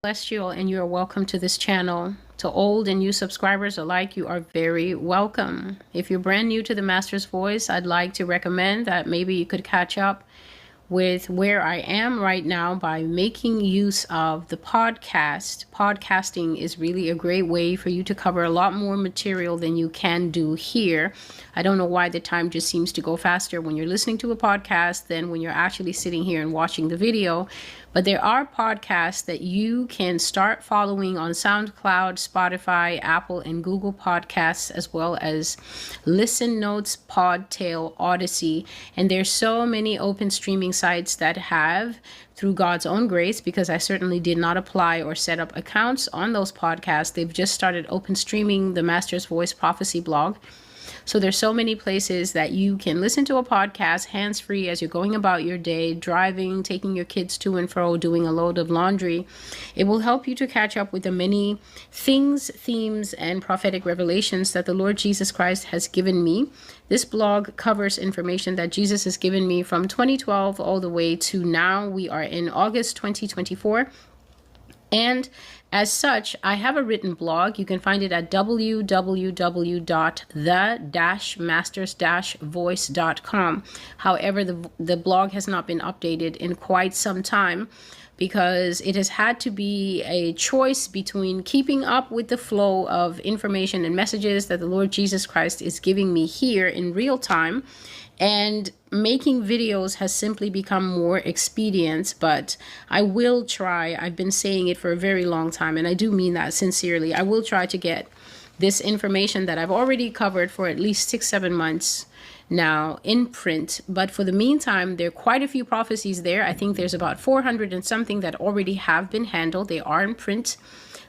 Celestial, and you are welcome to this channel. To old and new subscribers alike, you are very welcome. If you're brand new to the Master's Voice, I'd like to recommend that maybe you could catch up with where I am right now by making use of the podcast. Podcasting is really a great way for you to cover a lot more material than you can do here. I don't know why the time just seems to go faster when you're listening to a podcast than when you're actually sitting here and watching the video. But there are podcasts that you can start following on SoundCloud, Spotify, Apple, and Google Podcasts, as well as Listen Notes, Podtail, Odyssey. And there's so many open streaming sites that have, through God's own grace, because I certainly did not apply or set up accounts on those podcasts. They've just started open streaming the Master's Voice Prophecy blog. So there's so many places that you can listen to a podcast hands-free as you're going about your day, driving, taking your kids to and fro, doing a load of laundry. It will help you to catch up with the many things, themes, and prophetic revelations that the Lord Jesus Christ has given me. This blog covers information that Jesus has given me from 2012 all the way to now. We are in August 2024. And as such, I have a written blog. You can find it at www.the-masters-voice.com. However, the blog has not been updated in quite some time because it has had to be a choice between keeping up with the flow of information and messages that the Lord Jesus Christ is giving me here in real time, and making videos has simply become more expedient. But I will try. I've been saying it for a very long time, and I do mean that sincerely. I will try to get this information that I've already covered for at least 6-7 months now in print. But for the meantime, there are quite a few prophecies there. I think there's about 400 and something that already have been handled. They are in print,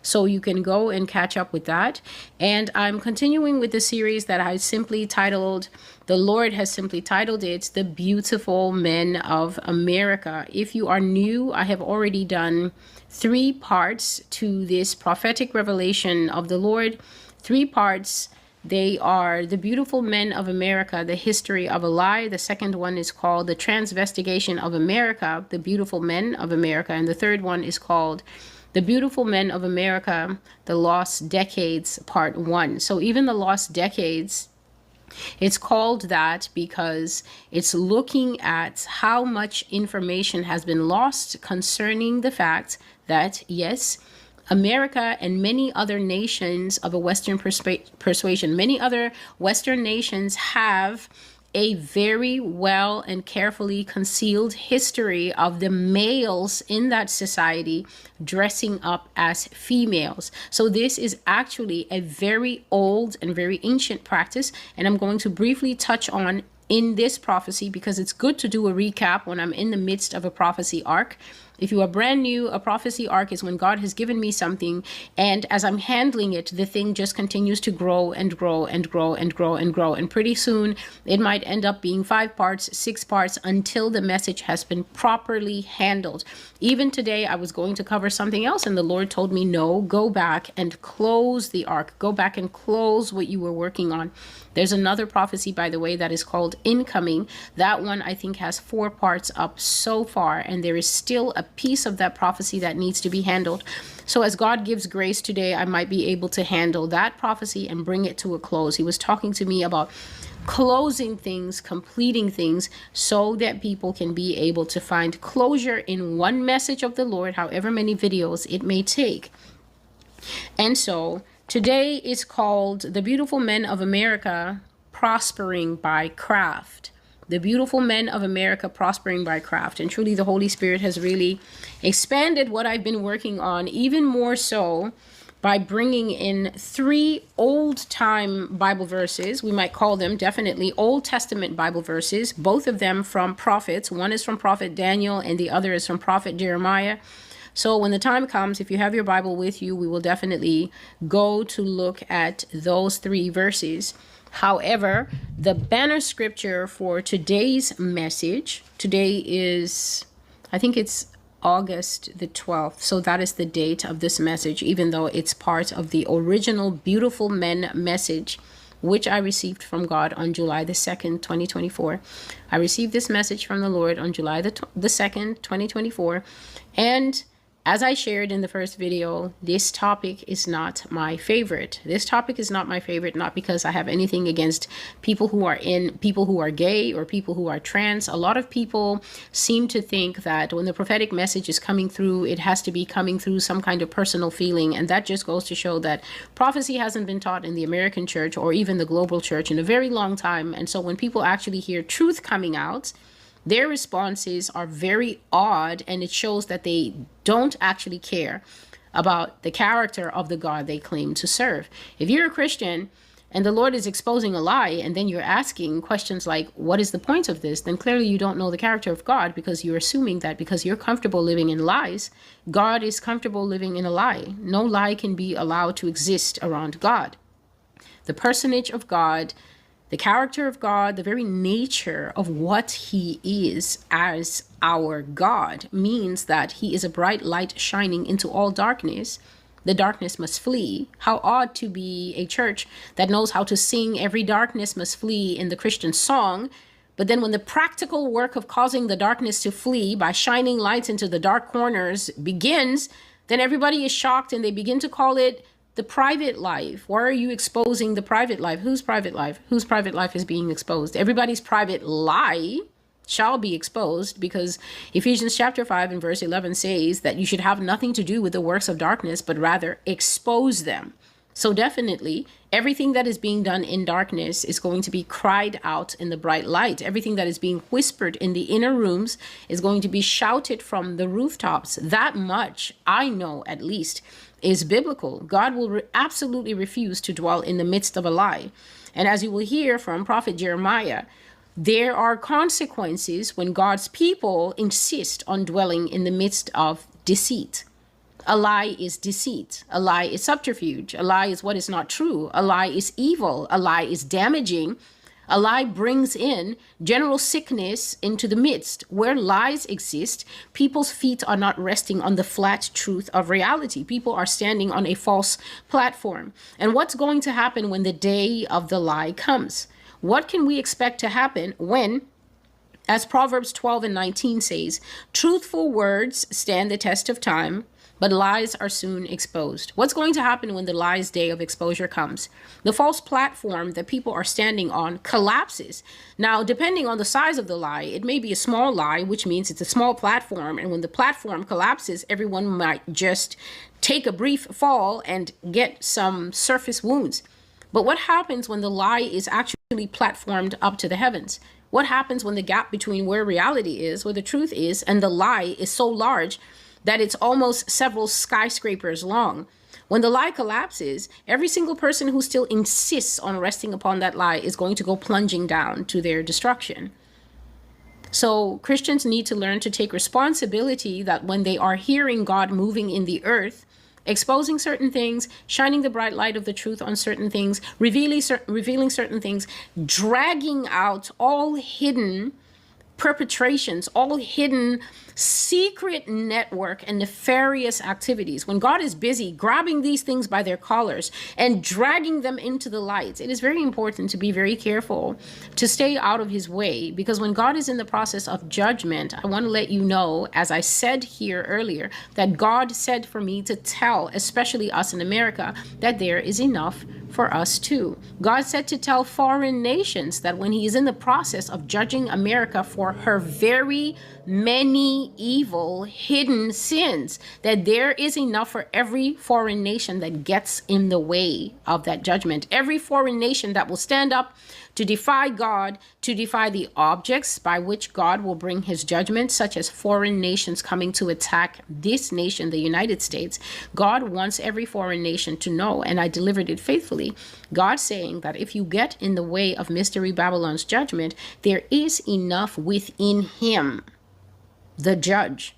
so you can go and catch up with that. And I'm continuing with the series that I simply titled, the Lord has simply titled it, The Beautiful Men of America. If you are new, I have already done 3 parts to this prophetic revelation of the Lord. 3 parts. They are The Beautiful Men of America, The History of a Lie. The second one is called The Transvestigation of America, The Beautiful Men of America. And the third one is called The Beautiful Men of America, The Lost Decades, Part 1. So even The Lost Decades, it's called that because it's looking at how much information has been lost concerning the fact that, yes, America and many other nations of a Western persuasion, many other Western nations have a very well and carefully concealed history of the males in that society dressing up as females. So this is actually a very old and very ancient practice, and I'm going to briefly touch on in this prophecy because it's good to do a recap when I'm in the midst of a prophecy arc. If you are brand new, a prophecy arc is when God has given me something, and as I'm handling it, the thing just continues to grow and grow and grow and grow and grow. And pretty soon it might end up being 5 parts, 6 parts until the message has been properly handled. Even today, I was going to cover something else, and the Lord told me, no, go back and close the arc. Go back and close what you were working on. There's another prophecy, by the way, that is called Incoming. That one, I think, has 4 parts up so far, and there is still a piece of that prophecy that needs to be handled. So as God gives grace today, I might be able to handle that prophecy and bring it to a close. He was talking to me about closing things, completing things, so that people can be able to find closure in one message of the Lord, however many videos it may take. And so today is called The Beautiful Men of America Prospering by Craft. The Beautiful Men of America Prospering by Craft. And truly the Holy Spirit has really expanded what I've been working on, even more so by bringing in 3 old-time Bible verses. We might call them definitely Old Testament Bible verses, both of them from prophets. One is from Prophet Daniel and the other is from Prophet Jeremiah. So when the time comes, if you have your Bible with you, we will definitely go to look at those 3 verses. However, the banner scripture for today's message, today is, I think it's August the 12th. So that is the date of this message, even though it's part of the original Beautiful Men message, which I received from God on July the 2nd, 2024. I received this message from the Lord on July the 2nd, 2024. And As I shared in the first video, this topic is not my favorite. This topic is not my favorite, not because I have anything against people who are gay or people who are trans. A lot of people seem to think that when the prophetic message is coming through, it has to be coming through some kind of personal feeling. And that just goes to show that prophecy hasn't been taught in the American church or even the global church in a very long time. And so when people actually hear truth coming out, their responses are very odd, and it shows that they don't actually care about the character of the God they claim to serve. If you're a Christian and the Lord is exposing a lie, and then you're asking questions like, what is the point of this? Then clearly you don't know the character of God, because you're assuming that because you're comfortable living in lies, God is comfortable living in a lie. No lie can be allowed to exist around God. The personage of God, the character of God, the very nature of what he is as our God means that he is a bright light shining into all darkness. The darkness must flee. How odd to be a church that knows how to sing every darkness must flee in the Christian song. But then when the practical work of causing the darkness to flee by shining lights into the dark corners begins, then everybody is shocked and they begin to call it the private life. Why are you exposing the private life? Whose private life? Whose private life is being exposed? Everybody's private lie shall be exposed, because Ephesians chapter 5 and verse 11 says that you should have nothing to do with the works of darkness, but rather expose them. So definitely everything that is being done in darkness is going to be cried out in the bright light. Everything that is being whispered in the inner rooms is going to be shouted from the rooftops. That much I know, at least, is biblical. God will absolutely refuse to dwell in the midst of a lie. And as you will hear from Prophet Jeremiah, there are consequences when God's people insist on dwelling in the midst of deceit. A lie is deceit. A lie is subterfuge. A lie is what is not true. A lie is evil. A lie is damaging. A lie brings in general sickness into the midst. Where lies exist, people's feet are not resting on the flat truth of reality. People are standing on a false platform. And what's going to happen when the day of the lie comes? What can we expect to happen when, as Proverbs 12 and 19 says, truthful words stand the test of time, but lies are soon exposed? What's going to happen when the lie's day of exposure comes? The false platform that people are standing on collapses. Now, depending on the size of the lie, it may be a small lie, which means it's a small platform. And when the platform collapses, everyone might just take a brief fall and get some surface wounds. But what happens when the lie is actually platformed up to the heavens? What happens when the gap between where reality is, where the truth is, and the lie is so large that it's almost several skyscrapers long? When the lie collapses, every single person who still insists on resting upon that lie is going to go plunging down to their destruction. So Christians need to learn to take responsibility that when they are hearing God moving in the earth, exposing certain things, shining the bright light of the truth on certain things, revealing certain things, dragging out all hidden perpetrations, all hidden secret network and nefarious activities. When God is busy grabbing these things by their collars and dragging them into the light, it is very important to be very careful to stay out of his way, because when God is in the process of judgment, I want to let you know, as I said here earlier, that God said for me to tell, especially us in America, that there is enough for us too. God said to tell foreign nations that when he is in the process of judging America for her very many evil hidden sins, that there is enough for every foreign nation that gets in the way of that judgment. Every foreign nation that will stand up to defy God, to defy the objects by which God will bring his judgment, such as foreign nations coming to attack this nation, the United States. God wants every foreign nation to know, and I delivered it faithfully, God saying that if you get in the way of Mystery Babylon's judgment, there is enough within him, the judge,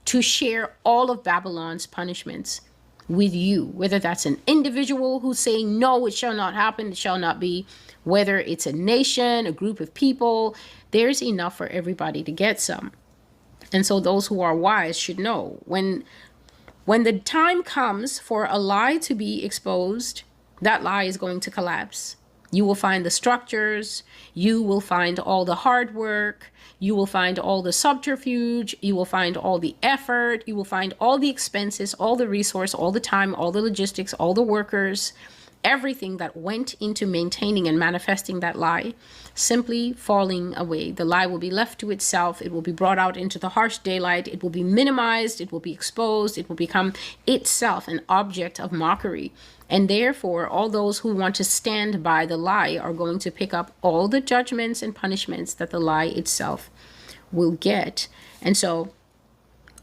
to share all of Babylon's punishments with you, whether that's an individual who's saying, no, it shall not happen, it shall not be, whether it's a nation, a group of people, there's enough for everybody to get some. And so those who are wise should know when the time comes for a lie to be exposed, that lie is going to collapse. You will find the structures, you will find all the hard work, you will find all the subterfuge, you will find all the effort, you will find all the expenses, all the resource, all the time, all the logistics, all the workers, everything that went into maintaining and manifesting that lie simply falling away. The lie will be left to itself. It will be brought out into the harsh daylight. It will be minimized. It will be exposed. It will become itself an object of mockery. And therefore, all those who want to stand by the lie are going to pick up all the judgments and punishments that the lie itself will get. And so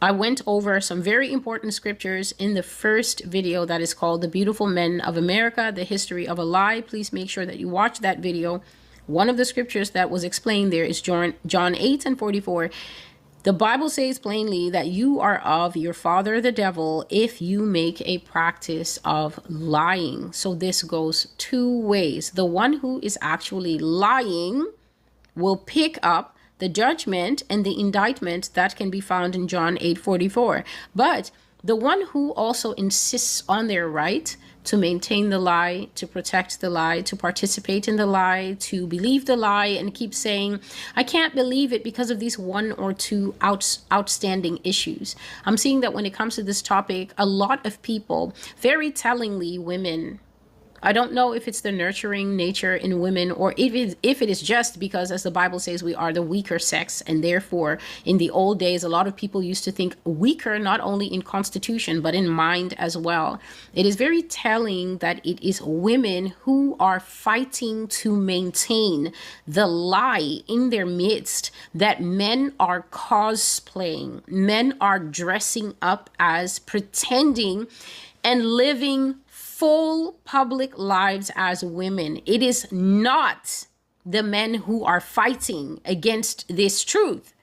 I went over some very important scriptures in the first video that is called The Beautiful Men of America, The History of a Lie. Please make sure that you watch that video. One of the scriptures that was explained there is John 8:44. The Bible says plainly that you are of your father the devil if you make a practice of lying. So this goes two ways. The one who is actually lying will pick up the judgment and the indictment that can be found in John 8:44. But the one who also insists on their right to maintain the lie, to protect the lie, to participate in the lie, to believe the lie, and keep saying, I can't believe it because of these one or two outstanding issues. I'm seeing that when it comes to this topic, a lot of people, very tellingly women, I don't know if it's the nurturing nature in women or if it is just because, as the Bible says, we are the weaker sex. And therefore, in the old days, a lot of people used to think weaker, not only in constitution, but in mind as well. It is very telling that it is women who are fighting to maintain the lie in their midst that men are cosplaying, men are dressing up as pretending and living full public lives as women. It is not the men who are fighting against this truth.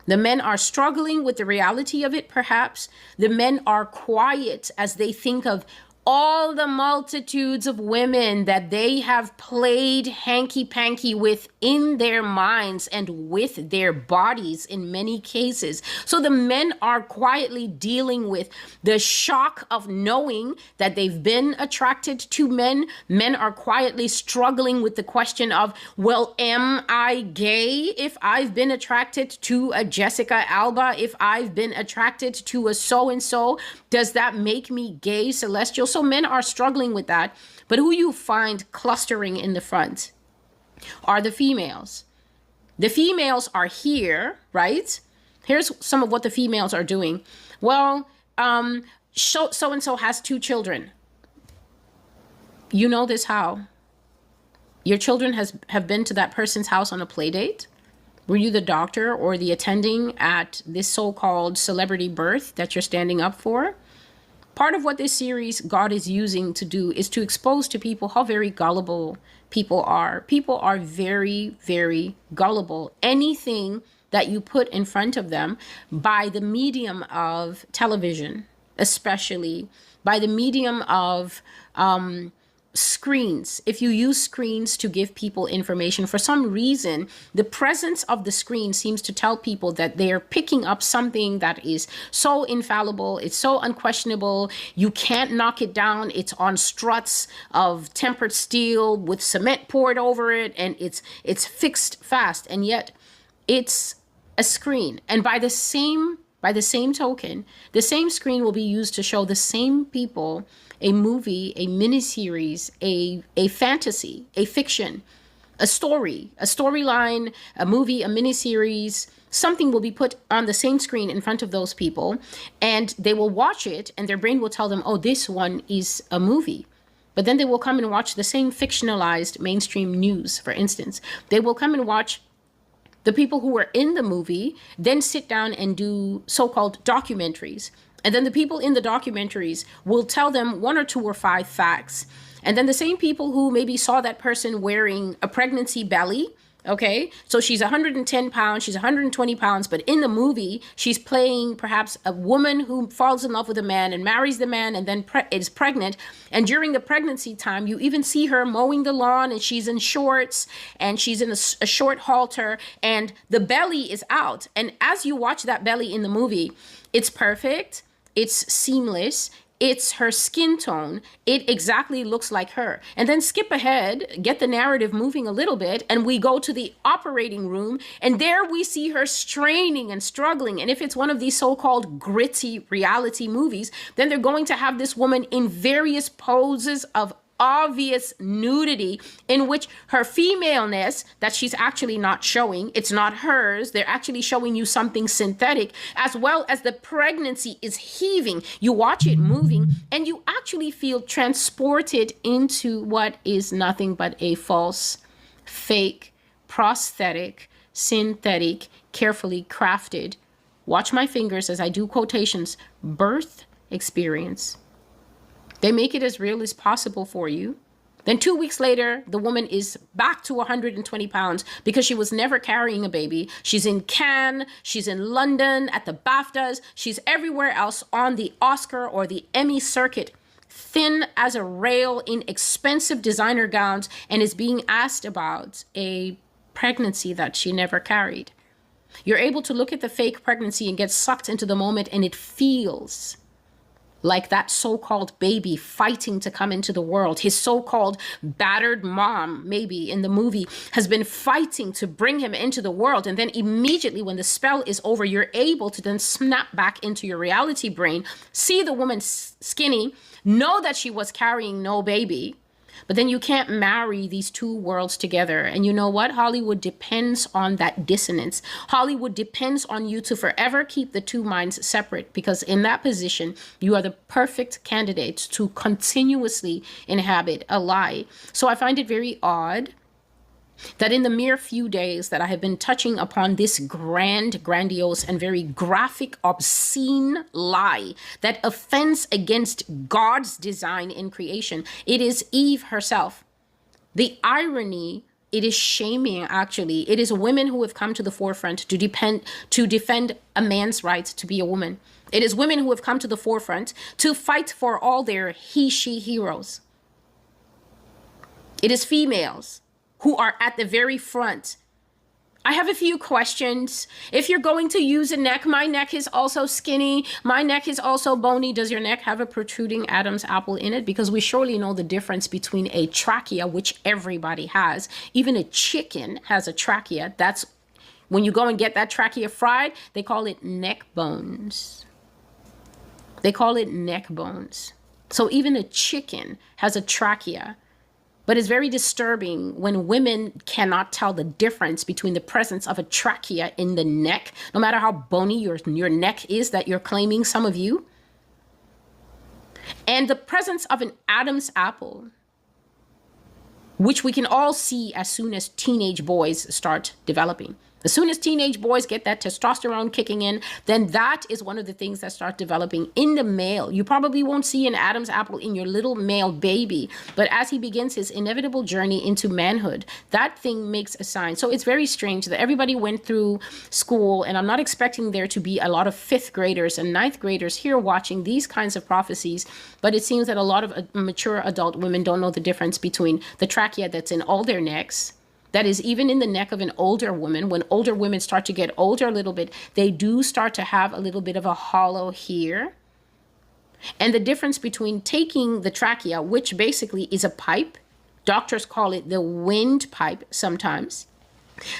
The men are struggling with the reality of it, perhaps. The men are quiet as they think of all the multitudes of women that they have played hanky-panky with in their minds and with their bodies in many cases. So the men are quietly dealing with the shock of knowing that they've been attracted to men. Men are quietly struggling with the question of, well, am I gay if I've been attracted to a Jessica Alba? If I've been attracted to a so-and-so, does that make me gay, celestial? So men are struggling with that. But who you find clustering in the front are the females. The females are here, right? Here's some of what the females are doing. Well, so-and-so has 2 children. You know this how? Your children have been to that person's house on a play date? Were you the doctor or the attending at this so-called celebrity birth that you're standing up for? Part of what this series God is using to do is to expose to people how very gullible people are. People are very, very gullible. Anything that you put in front of them by the medium of television, especially by the medium of screens. If you use screens to give people information, for some reason, the presence of the screen seems to tell people that they're picking up something that is so infallible, it's so unquestionable, you can't knock it down, it's on struts of tempered steel with cement poured over it, and it's fixed fast, and yet it's a screen. And by the same token, the same screen will be used to show the same people a movie, a miniseries, a fantasy, a fiction, a story, a storyline, a movie, a miniseries. Something will be put on the same screen in front of those people, and they will watch it, and their brain will tell them, oh, this one is a movie. But then they will come and watch the same fictionalized mainstream news, for instance. They will come and watch the people who were in the movie, then sit down and do so-called documentaries. And then the people in the documentaries will tell them 1 or 2 or 5 facts. And then the same people who maybe saw that person wearing a pregnancy belly, okay? So she's 110 pounds, she's 120 pounds, but in the movie, she's playing perhaps a woman who falls in love with a man and marries the man and then is pregnant. And during the pregnancy time, you even see her mowing the lawn, and she's in shorts and she's in a short halter, and the belly is out. And as you watch that belly in the movie, it's perfect. It's seamless. it's her skin tone. It exactly looks like her. And then skip ahead, get the narrative moving a little bit, and we go to the operating room, and there we see her straining and struggling. And if it's one of these so-called gritty reality movies, then they're going to have this woman in various poses of obvious nudity, in which her femaleness that she's actually not showing, it's not hers, they're actually showing you something synthetic, as well as the pregnancy is heaving. You watch it moving and you actually feel transported into what is nothing but a false, fake, prosthetic, synthetic, carefully crafted, watch my fingers as I do quotations, birth experience. They make it as real as possible for you. Then 2 weeks later, the woman is back to 120 pounds because she was never carrying a baby. She's in Cannes, she's in London, at the BAFTAs, she's everywhere else on the Oscar or the Emmy circuit, thin as a rail in expensive designer gowns, and is being asked about a pregnancy that she never carried. You're able to look at the fake pregnancy and get sucked into the moment, and it feels like that so-called baby fighting to come into the world. His so-called battered mom, maybe in the movie, has been fighting to bring him into the world. And then immediately when the spell is over, you're able to then snap back into your reality brain, see the woman skinny, know that she was carrying no baby. But then you can't marry these two worlds together. And you know what? Hollywood depends on that dissonance. Hollywood depends on you to forever keep the two minds separate, because in that position, you are the perfect candidate to continuously inhabit a lie. So I find it very odd that in the mere few days that I have been touching upon this grandiose, and very graphic, obscene lie that offends against God's design in creation, it is Eve herself. The irony, it is shaming, actually. It is women who have come to the forefront to defend a man's right to be a woman. It is women who have come to the forefront to fight for all their he-she heroes. It is females who are at the very front. I have a few questions. If you're going to use a neck, my neck is also skinny. My neck is also bony. Does your neck have a protruding Adam's apple in it? Because we surely know the difference between a trachea, which everybody has. Even a chicken has a trachea. That's when you go and get that trachea fried, they call it neck bones. They call it neck bones. So even a chicken has a trachea. But it's very disturbing when women cannot tell the difference between the presence of a trachea in the neck, no matter how bony your neck is that you're claiming, some of you, and the presence of an Adam's apple, which we can all see as soon as teenage boys start developing. As soon as teenage boys get that testosterone kicking in, then that is one of the things that start developing in the male. You probably won't see an Adam's apple in your little male baby, but as he begins his inevitable journey into manhood, that thing makes a sign. So it's very strange that everybody went through school, and I'm not expecting there to be a lot of 5th graders and 9th graders here watching these kinds of prophecies, but it seems that a lot of mature adult women don't know the difference between the trachea that's in all their necks, that is even in the neck of an older woman. When older women start to get older a little bit, they do start to have a little bit of a hollow here. And the difference between taking the trachea, which basically is a pipe, doctors call it the windpipe sometimes,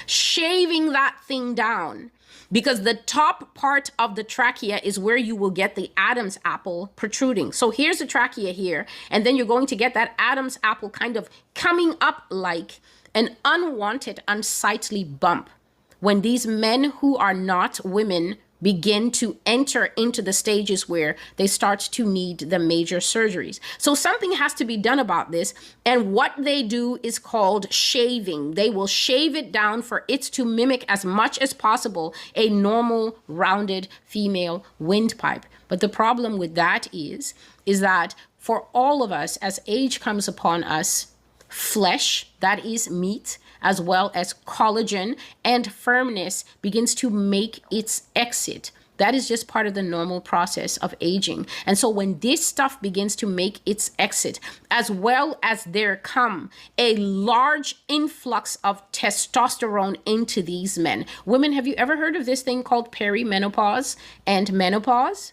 shaving that thing down, because the top part of the trachea is where you will get the Adam's apple protruding. So here's the trachea here, and then you're going to get that Adam's apple kind of coming up like an unwanted, unsightly bump when these men who are not women begin to enter into the stages where they start to need the major surgeries. So something has to be done about this. And what they do is called shaving. They will shave it down for it to mimic as much as possible a normal, rounded female windpipe. But the problem with that is that for all of us, as age comes upon us, flesh, that is meat, as well as collagen and firmness begins to make its exit. That is just part of the normal process of aging. And so when this stuff begins to make its exit, as well as there come a large influx of testosterone into these men. Women, have you ever heard of this thing called perimenopause and menopause?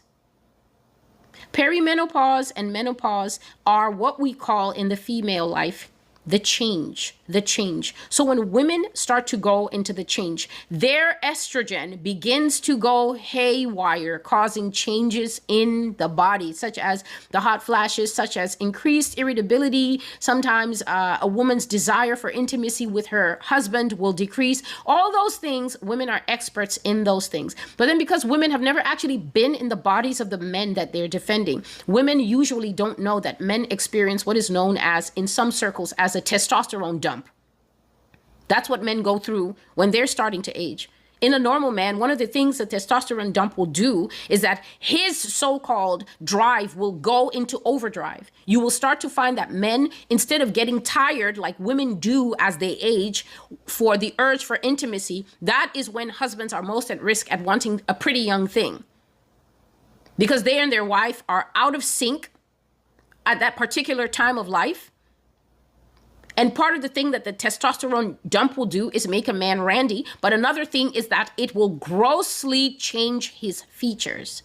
Perimenopause and menopause are what we call in the female life the change, the change. So when women start to go into the change, their estrogen begins to go haywire, causing changes in the body, such as the hot flashes, such as increased irritability. Sometimes a woman's desire for intimacy with her husband will decrease. All those things, women are experts in those things. But then because women have never actually been in the bodies of the men that they're defending, women usually don't know that men experience what is known as, in some circles, as a testosterone dump. That's what men go through when they're starting to age. In a normal man, one of the things that testosterone dump will do is that his so-called drive will go into overdrive. You will start to find that men, instead of getting tired like women do as they age for the urge for intimacy, that is when husbands are most at risk at wanting a pretty young thing. Because they and their wife are out of sync at that particular time of life. And part of the thing that the testosterone dump will do is make a man randy. But another thing is that it will grossly change his features.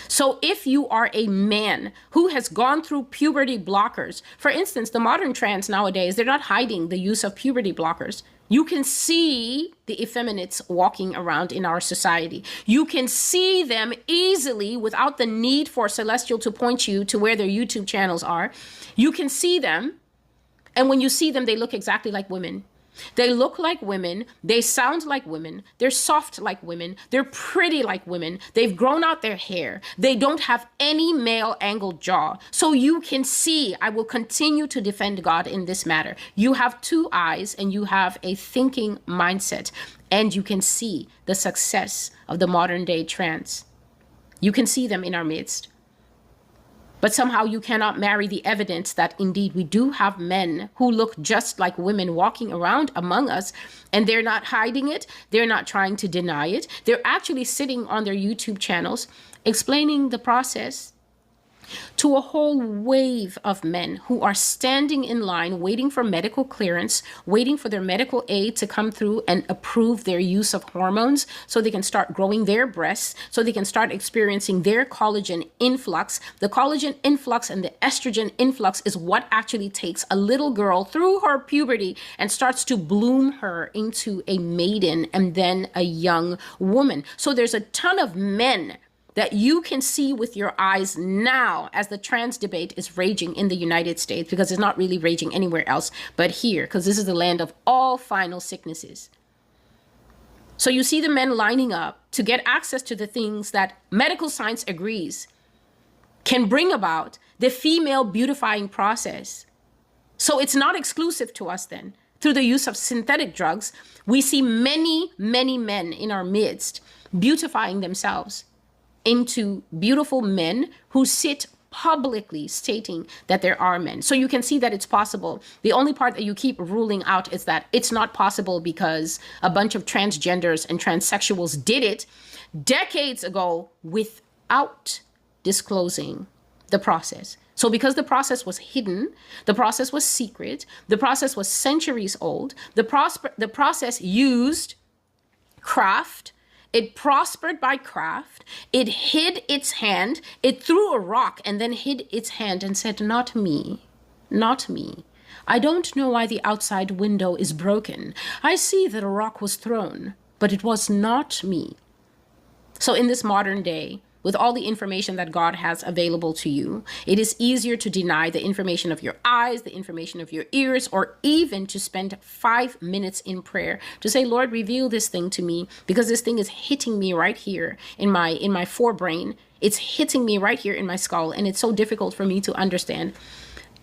So if you are a man who has gone through puberty blockers, for instance, the modern trans nowadays, they're not hiding the use of puberty blockers. You can see the effeminates walking around in our society. You can see them easily without the need for Celestial to point you to where their YouTube channels are. You can see them. And when you see them, they look exactly like women. They look like women. They sound like women. They're soft like women. They're pretty like women. They've grown out their hair. They don't have any male angled jaw. So you can see, I will continue to defend God in this matter. You have two eyes and you have a thinking mindset, and you can see the success of the modern day trans. You can see them in our midst. But somehow you cannot marry the evidence that indeed we do have men who look just like women walking around among us, and they're not hiding it. They're not trying to deny it. They're actually sitting on their YouTube channels explaining the process to a whole wave of men who are standing in line, waiting for medical clearance, waiting for their medical aid to come through and approve their use of hormones so they can start growing their breasts, so they can start experiencing their collagen influx. The collagen influx and the estrogen influx is what actually takes a little girl through her puberty and starts to bloom her into a maiden and then a young woman. So there's a ton of men that you can see with your eyes now as the trans debate is raging in the United States, because it's not really raging anywhere else but here, because this is the land of all final sicknesses. So you see the men lining up to get access to the things that medical science agrees can bring about the female beautifying process. So it's not exclusive to us then. Through the use of synthetic drugs, we see many, many men in our midst beautifying themselves into beautiful men who sit publicly stating that there are men. So you can see that it's possible. The only part that you keep ruling out is that it's not possible because a bunch of transgenders and transsexuals did it decades ago without disclosing the process. So because the process was hidden, the process was secret, the process was centuries old, the process used craft. It prospered by craft. It hid its hand. It threw a rock and then hid its hand and said, "Not me, not me. I don't know why the outside window is broken. I see that a rock was thrown, but it was not me." So in this modern day, with all the information that God has available to you, it is easier to deny the information of your eyes, the information of your ears, or even to spend 5 minutes in prayer to say, "Lord, reveal this thing to me, because this thing is hitting me right here in my forebrain. It's hitting me right here in my skull, and it's so difficult for me to understand."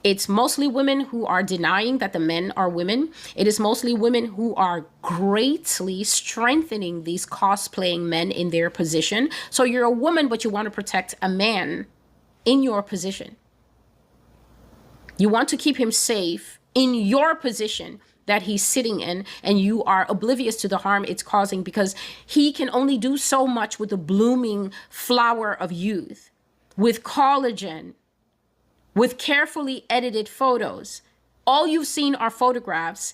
It's mostly women who are denying that the men are women. It is mostly women who are greatly strengthening these cosplaying men in their position. So you're a woman, but you want to protect a man in your position. You want to keep him safe in your position that he's sitting in, and you are oblivious to the harm it's causing because he can only do so much with the blooming flower of youth, with collagen, with carefully edited photos. All you've seen are photographs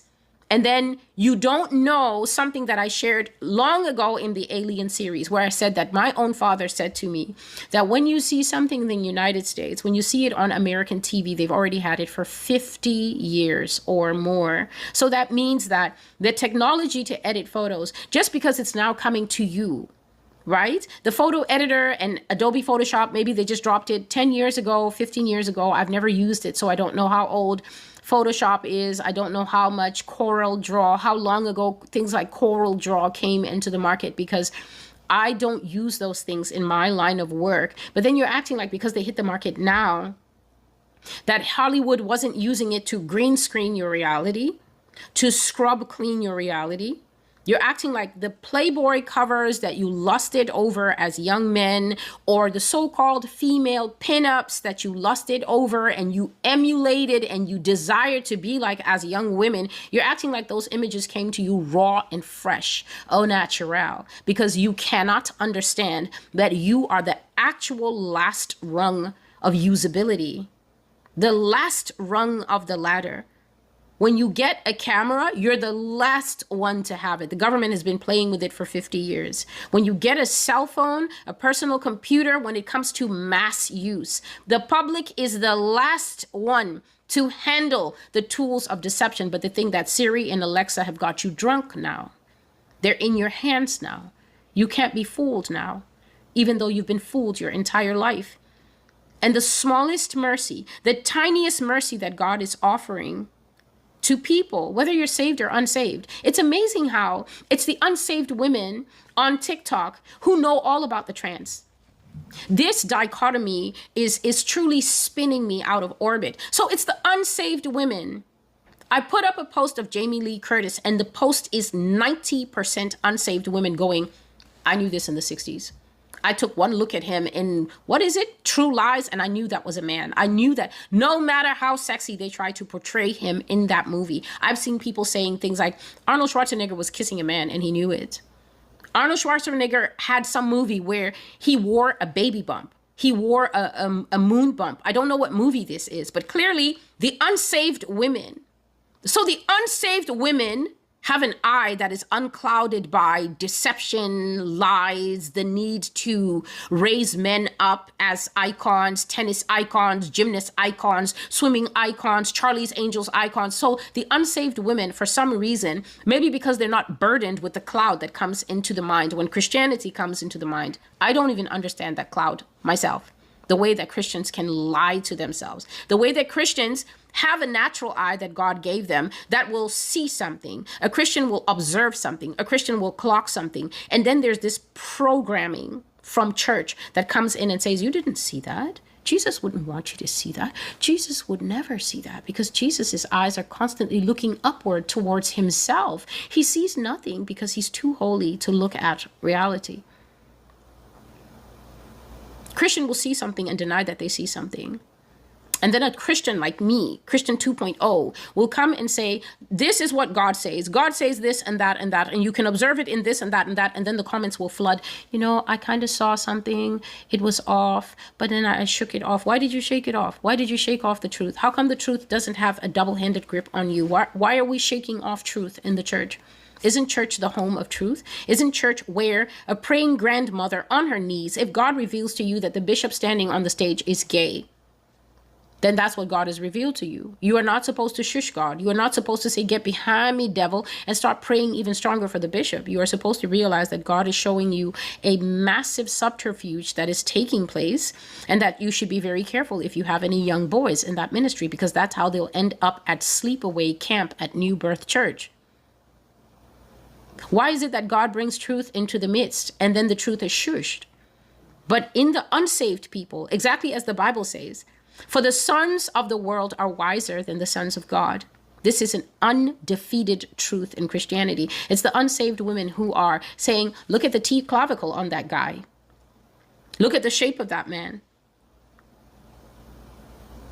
And then you don't know something that I shared long ago in the Alien series, where I said that my own father said to me that when you see something in the United States, when you see it on American TV, they've already had it for 50 years or more. So that means that the technology to edit photos, just because it's now coming to you, right? The photo editor and Adobe Photoshop, maybe they just dropped it 10 years ago, 15 years ago. I've never used it, so I don't know how old Photoshop is. I don't know how much Corel Draw, how long ago things like Corel Draw came into the market, because I don't use those things in my line of work. But then you're acting like because they hit the market now, that Hollywood wasn't using it to green screen your reality, to scrub clean your reality. You're acting like the Playboy covers that you lusted over as young men, or the so-called female pinups that you lusted over and you emulated and you desired to be like as young women. You're acting like those images came to you raw and fresh, au naturel, because you cannot understand that you are the actual last rung of usability, the last rung of the ladder. When you get a camera, you're the last one to have it. The government has been playing with it for 50 years. When you get a cell phone, a personal computer, when it comes to mass use, the public is the last one to handle the tools of deception. But the thing that Siri and Alexa have got you drunk now. They're in your hands now. You can't be fooled now, even though you've been fooled your entire life. And the smallest mercy, the tiniest mercy that God is offering to people, whether you're saved or unsaved. It's amazing how it's the unsaved women on TikTok who know all about the trans. This dichotomy is truly spinning me out of orbit. So it's the unsaved women. I put up a post of Jamie Lee Curtis, and the post is 90% unsaved women going, I knew this in the 60s. I took one look at him in, what is it? True Lies. And I knew that was a man. I knew that no matter how sexy they tried to portray him in that movie. I've seen people saying things like Arnold Schwarzenegger was kissing a man and he knew it. Arnold Schwarzenegger had some movie where he wore a baby bump. He wore a moon bump. I don't know what movie this is, but clearly the unsaved women. So the unsaved women have an eye that is unclouded by deception, lies, the need to raise men up as icons, tennis icons, gymnast icons, swimming icons, Charlie's Angels icons. So the unsaved women, for some reason, maybe because they're not burdened with the cloud that comes into the mind when Christianity comes into the mind. I don't even understand that cloud myself. The way that Christians can lie to themselves, the way that Christians have a natural eye that God gave them that will see something. A Christian will observe something. A Christian will clock something. And then there's this programming from church that comes in and says, you didn't see that. Jesus wouldn't want you to see that. Jesus would never see that, because Jesus's eyes are constantly looking upward towards himself. He sees nothing because he's too holy to look at reality. Christian will see something and deny that they see something. And then a Christian like me, Christian 2.0, will come and say, this is what God says. God says this and that and that, and you can observe it in this and that and that. And then the comments will flood. You know, I kind of saw something. It was off, but then I shook it off. Why did you shake it off? Why did you shake off the truth? How come the truth doesn't have a double-handed grip on you? Why are we shaking off truth in the church? Isn't church the home of truth? Isn't church where a praying grandmother on her knees, if God reveals to you that the bishop standing on the stage is gay, then that's what God has revealed to you. You are not supposed to shush God. You are not supposed to say, get behind me, devil, and start praying even stronger for the bishop. You are supposed to realize that God is showing you a massive subterfuge that is taking place, and that you should be very careful if you have any young boys in that ministry, because that's how they'll end up at sleepaway camp at New Birth Church. Why is it that God brings truth into the midst and then the truth is shushed? But in the unsaved people, exactly as the Bible says, for the sons of the world are wiser than the sons of God. This is an undefeated truth in Christianity. It's the unsaved women who are saying, look at the T clavicle on that guy. Look at the shape of that man.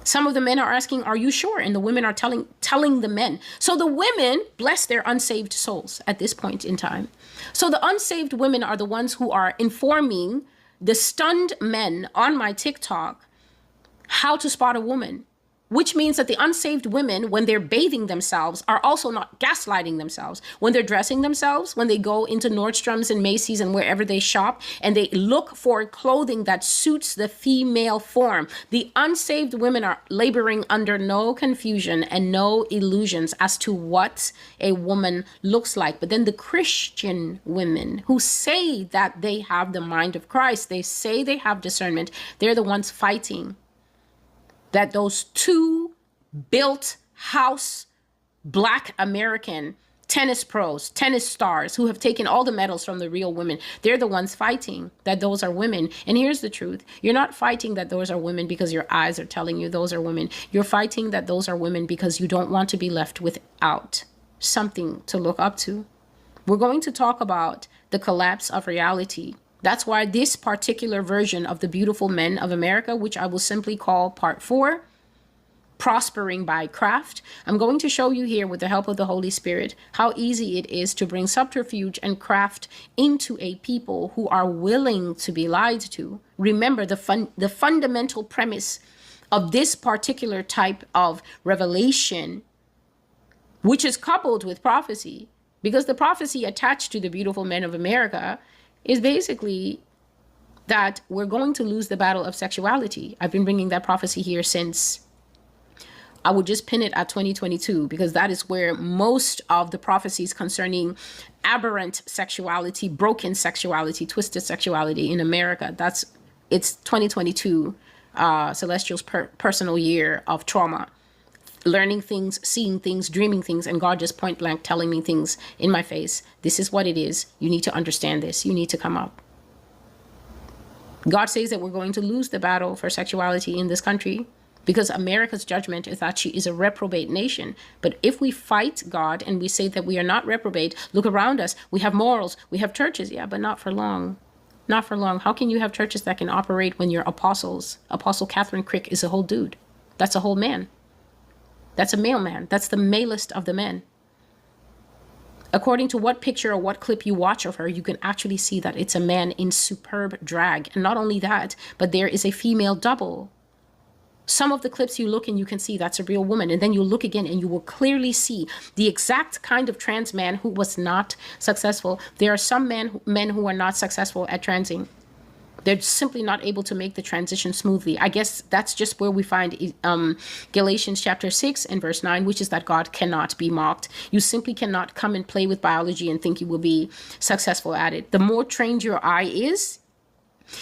Some of the men are asking, are you sure? And the women are telling the men. So the women bless their unsaved souls at this point in time. So the unsaved women are the ones who are informing the stunned men on my TikTok how to spot a woman. which means that the unsaved women, when they're bathing themselves, are also not gaslighting themselves. When they're dressing themselves, when they go into Nordstrom's and Macy's and wherever they shop, and they look for clothing that suits the female form, the unsaved women are laboring under no confusion and no illusions as to what a woman looks like. But then the Christian women who say that they have the mind of Christ, they say they have discernment, they're the ones fighting that those two built house Black American tennis pros, tennis stars who have taken all the medals from the real women, they're the ones fighting that those are women. And here's the truth. You're not fighting that those are women because your eyes are telling you those are women. You're fighting that those are women because you don't want to be left without something to look up to. We're going to talk about the collapse of reality. That's why this particular version of the Beautiful Men of America, which I will simply call Part 4, Prospering by Craft, I'm going to show you here with the help of the Holy Spirit how easy it is to bring subterfuge and craft into a people who are willing to be lied to. Remember, the fundamental premise of this particular type of revelation, which is coupled with prophecy, because the prophecy attached to the Beautiful Men of America is basically that we're going to lose the battle of sexuality. I've been bringing that prophecy here since, I would just pin it at 2022, because that is where most of the prophecies concerning aberrant sexuality, broken sexuality, twisted sexuality in America, it's 2022, Celestial's personal year of trauma. Learning things, seeing things, dreaming things, and God just point blank telling me things in my face. This is what it is. You need to understand this. You need to come up. God says that we're going to lose the battle for sexuality in this country because America's judgment is that she is a reprobate nation. But if we fight God and we say that we are not reprobate, look around us. We have morals. We have churches. Yeah, but not for long. Not for long. How can you have churches that can operate when your apostles, Apostle Catherine Crick is a whole dude? That's a whole man. That's a male man. That's the malest of the men. According to what picture or what clip you watch of her, you can actually see that it's a man in superb drag. And not only that, but there is a female double. Some of the clips you look and you can see that's a real woman. And then you look again and you will clearly see the exact kind of trans man who was not successful. There are some men who are not successful at transing. They're simply not able to make the transition smoothly. I guess that's just where we find Galatians chapter 6 and verse 9, which is that God cannot be mocked. You simply cannot come and play with biology and think you will be successful at it. The more trained your eye is,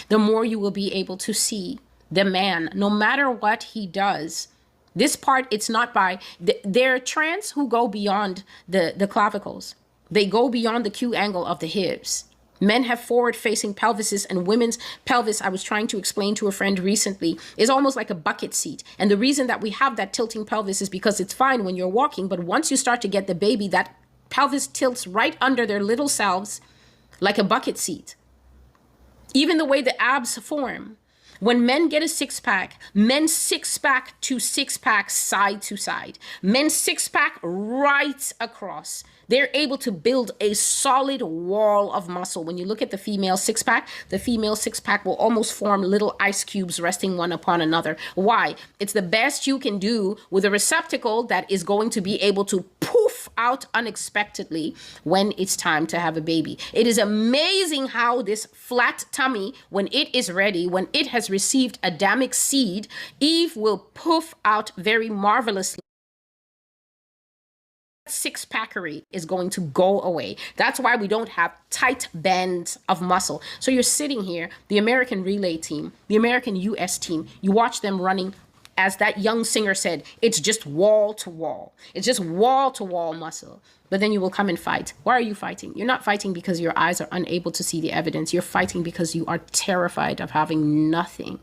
the more you will be able to see the man, no matter what he does. This part, it's not by, there are trans who go beyond the clavicles. They go beyond the Q angle of the hips. Men have forward-facing pelvises, and women's pelvis, I was trying to explain to a friend recently, is almost like a bucket seat. And the reason that we have that tilting pelvis is because it's fine when you're walking, but once you start to get the baby, that pelvis tilts right under their little selves like a bucket seat. Even the way the abs form. When men get a six-pack, men's six-pack to six-pack side to side, men's six-pack right across. They're able to build a solid wall of muscle. When you look at the female six-pack, the female six-pack will almost form little ice cubes resting one upon another. Why? It's the best you can do with a receptacle that is going to be able to poof out unexpectedly when it's time to have a baby. It is amazing how this flat tummy, when it is ready, when it has received Adamic seed, Eve will poof out very marvelously. Six-packery is going to go away. That's why we don't have tight bands of muscle. So you're sitting here, the American relay team, the American US team, you watch them running, as that young singer said, it's just wall to wall. It's just wall to wall muscle. But then you will come and fight. Why are you fighting? You're not fighting because your eyes are unable to see the evidence. You're fighting because you are terrified of having nothing.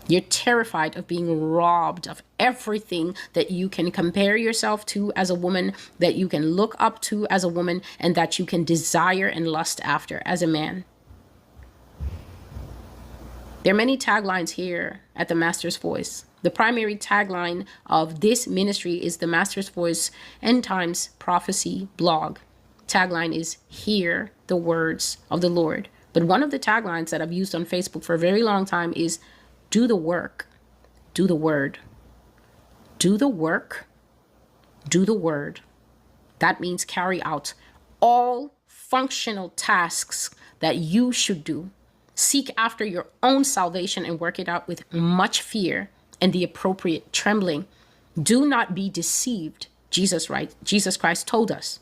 You're terrified of being robbed of everything that you can compare yourself to as a woman, that you can look up to as a woman, and that you can desire and lust after as a man. There are many taglines here at the Master's Voice. The primary tagline of this ministry is the Master's Voice End Times Prophecy blog. Tagline is "Hear the words of the Lord." But one of the taglines that I've used on Facebook for a very long time is "Do the work." Do the word. Do the work. Do the word. That means carry out all functional tasks that you should do. Seek after your own salvation and work it out with much fear and the appropriate trembling. Do not be deceived. Jesus Christ told us,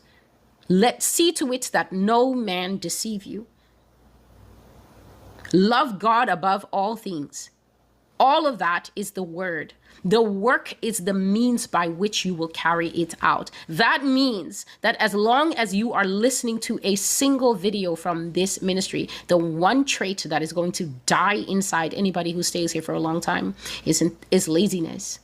let's see to it that no man deceive you. Love God above all things. All of that is the word. The work is the means by which you will carry it out. That means that as long as you are listening to a single video from this ministry, the one trait that is going to die inside anybody who stays here for a long time is laziness.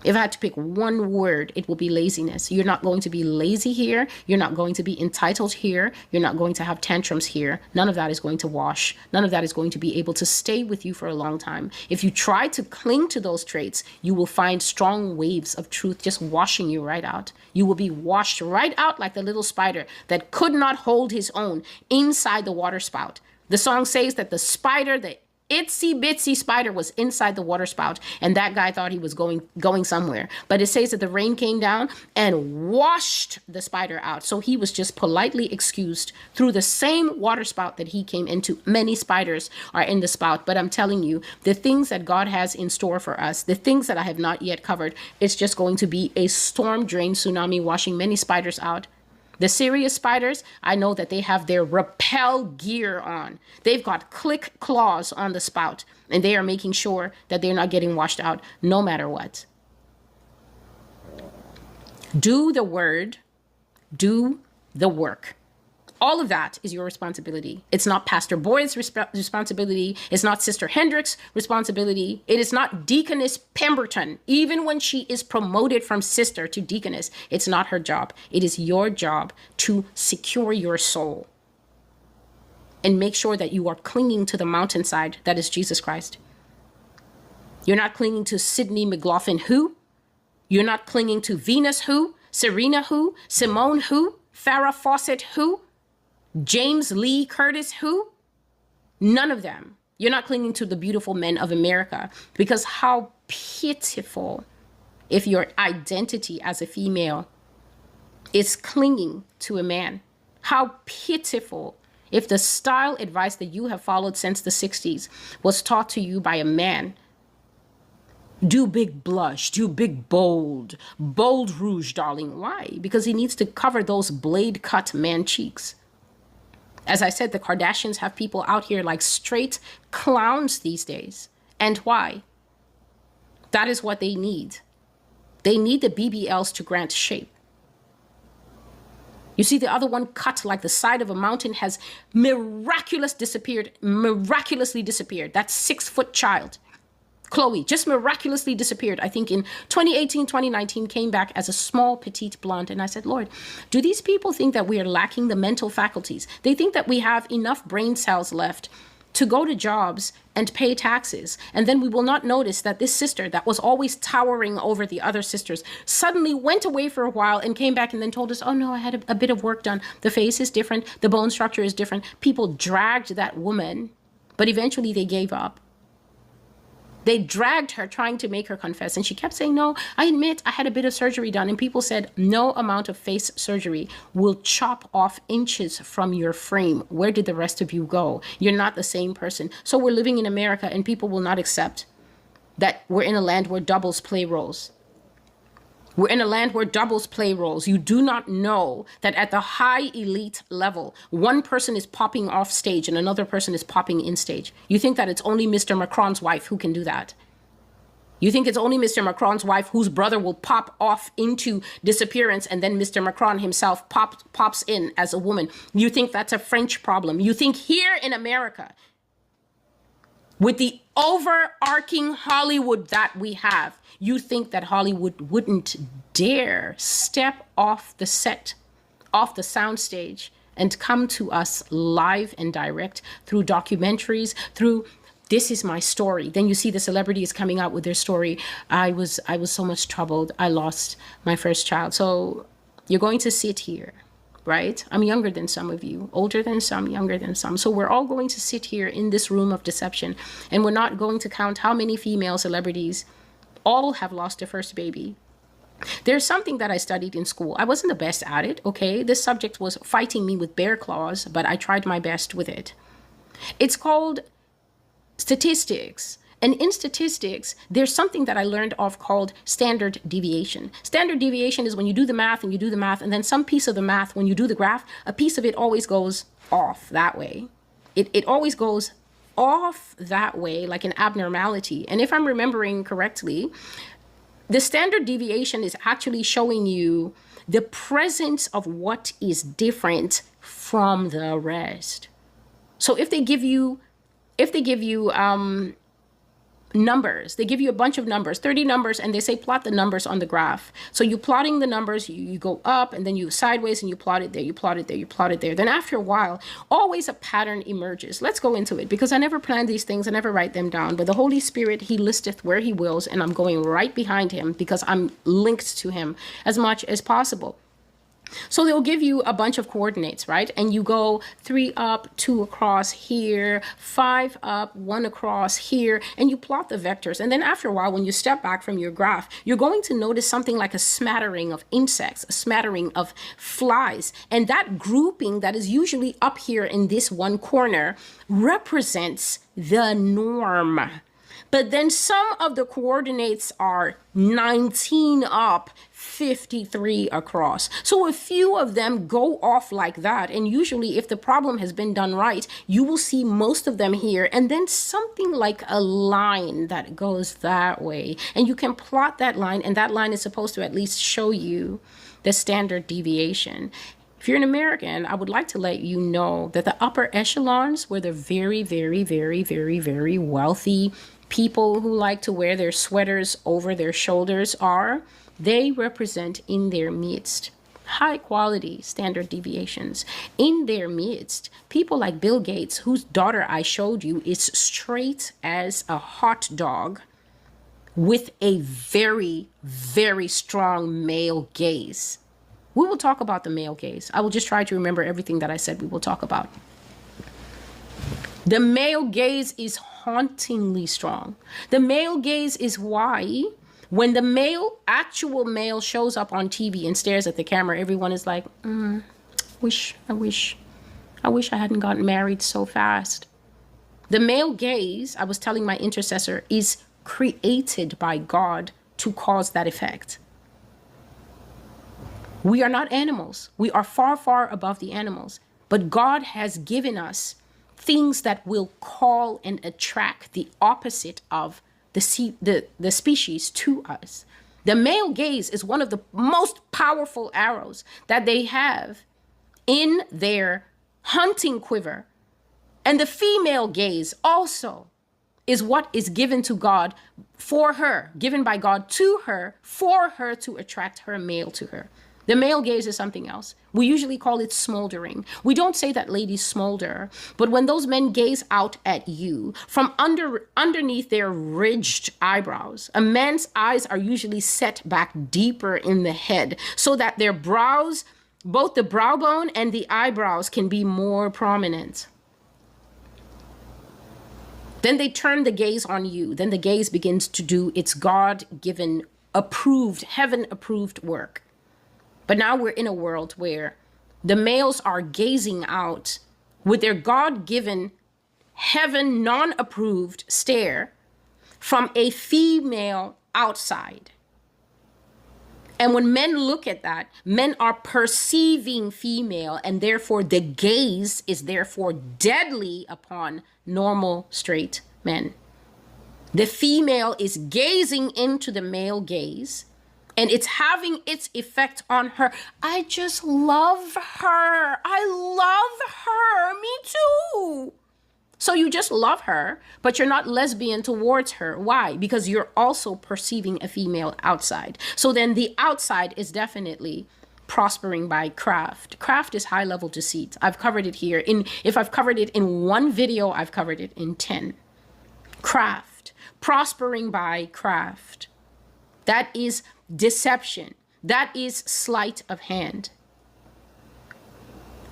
If I had to pick one word, it will be laziness. You're not going to be lazy here. You're not going to be entitled here. You're not going to have tantrums here. None of that is going to wash. None of that is going to be able to stay with you for a long time. If you try to cling to those traits, you will find strong waves of truth just washing you right out. You will be washed right out like the little spider that could not hold his own inside the water spout. The song says that the spider, the itsy bitsy spider, was inside the water spout, and that guy thought he was going somewhere. But it says that the rain came down and washed the spider out. So he was just politely excused through the same water spout that he came into. Many spiders are in the spout, but I'm telling you, the things that God has in store for us, the things that I have not yet covered, it's just going to be a storm drain tsunami washing many spiders out. The serious spiders, I know that they have their rappel gear on. They've got click claws on the spout, and they are making sure that they're not getting washed out no matter what. Do the word, do the work. All of that is your responsibility. It's not Pastor Boyd's responsibility. It's not Sister Hendricks' responsibility. It is not Deaconess Pemberton. Even when she is promoted from sister to deaconess, it's not her job. It is your job to secure your soul and make sure that you are clinging to the mountainside that is Jesus Christ. You're not clinging to Sidney McLaughlin who? You're not clinging to Venus who? Serena who? Simone who? Farrah Fawcett who? James Lee Curtis who? None of them. You're not clinging to the beautiful men of America, because how pitiful if your identity as a female is clinging to a man. How pitiful if the style advice that you have followed since the 60s was taught to you by a man. Do big blush, do big bold rouge, darling. Why? Because he needs to cover those blade cut man cheeks. As I said, the Kardashians have people out here like straight clowns these days. And why? That is what they need. They need the BBLs to grant shape. You see, the other one, cut like the side of a mountain, has miraculously disappeared. That 6-foot child, Chloe, just miraculously disappeared. I think in 2018, 2019, came back as a small, petite blonde. And I said, Lord, do these people think that we are lacking the mental faculties? They think that we have enough brain cells left to go to jobs and pay taxes. And then we will not notice that this sister that was always towering over the other sisters suddenly went away for a while and came back and then told us, oh no, I had a bit of work done. The face is different. The bone structure is different. People dragged that woman, but eventually they gave up. They dragged her, trying to make her confess. And she kept saying, no, I admit I had a bit of surgery done. And people said, no amount of face surgery will chop off inches from your frame. Where did the rest of you go? You're not the same person. So we're living in America, and people will not accept that we're in a land where doubles play roles. We're in a land where doubles play roles. You do not know that at the high elite level, one person is popping off stage and another person is popping in stage. You think that it's only Mr. Macron's wife who can do that. You think it's only Mr. Macron's wife whose brother will pop off into disappearance and then Mr. Macron himself pops in as a woman. You think that's a French problem. You think here in America, with the overarching Hollywood that we have, you think that Hollywood wouldn't dare step off the set, off the soundstage, and come to us live and direct through documentaries, through this is my story. Then you see the celebrities coming out with their story. I was so much troubled. I lost my first child. So you're going to sit here right? I'm younger than some of you, older than some, younger than some. So we're all going to sit here in this room of deception, and we're not going to count how many female celebrities all have lost their first baby. There's something that I studied in school. I wasn't the best at it, okay? This subject was fighting me with bear claws, but I tried my best with it. It's called statistics. And in statistics, there's something that I learned of called standard deviation. Standard deviation is when you do the math and then some piece of the math, when you do the graph, a piece of it always goes off that way. It always goes off that way, like an abnormality. And if I'm remembering correctly, the standard deviation is actually showing you the presence of what is different from the rest. So if they give you numbers, they give you a bunch of numbers, 30 numbers, and they say plot the numbers on the graph. So you plotting the numbers, you go up and then you sideways and you plot it there, you plot it there, you plot it there. Then after a while, always a pattern emerges. Let's go into it because I never plan these things, I never write them down. But the Holy Spirit, he listeth where he wills, and I'm going right behind him because I'm linked to him as much as possible. So they'll give you a bunch of coordinates, right? And you go 3 up, 2 across here, 5 up, 1 across here, and you plot the vectors. And then after a while, when you step back from your graph, you're going to notice something like a smattering of insects, a smattering of flies. And that grouping that is usually up here in this one corner represents the norm. But then some of the coordinates are 19 up, 53 across. So a few of them go off like that. And usually if the problem has been done right, you will see most of them here. And then something like a line that goes that way. And you can plot that line, and that line is supposed to at least show you the standard deviation. If you're an American, I would like to let you know that the upper echelons, where the very, very, very, very, very wealthy people who like to wear their sweaters over their shoulders are, they represent in their midst high quality standard deviations. In their midst, people like Bill Gates, whose daughter I showed you is straight as a hot dog with a very, very strong male gaze. We will talk about the male gaze. I will just try to remember everything that I said we will talk about. The male gaze is hauntingly strong. The male gaze is why when the actual male shows up on TV and stares at the camera, everyone is like, I wish I hadn't gotten married so fast. The male gaze, I was telling my intercessor, is created by God to cause that effect. We are not animals. We are far, far above the animals. But God has given us things that will call and attract the opposite of the species to us. The male gaze is one of the most powerful arrows that they have in their hunting quiver. And the female gaze also is what is given to God for her, given by God to her, for her to attract her male to her. The male gaze is something else. We usually call it smoldering. We don't say that ladies smolder, but when those men gaze out at you from underneath their ridged eyebrows, a man's eyes are usually set back deeper in the head so that their brows, both the brow bone and the eyebrows, can be more prominent. Then they turn the gaze on you. Then the gaze begins to do its God-given, approved, heaven-approved work. But now we're in a world where the males are gazing out with their God-given, heaven non-approved stare from a female outside. And when men look at that, men are perceiving female, and therefore the gaze is therefore deadly upon normal straight men. The female is gazing into the male gaze, and it's having its effect on her. I just love her. I love her. Me too. So you just love her, but you're not lesbian towards her. Why? Because you're also perceiving a female outside. So then the outside is definitely prospering by craft. Craft is high level deceit. I've covered it here. If I've covered it in one video, I've covered it in 10. Craft. Prospering by craft. That is deception. That is sleight of hand.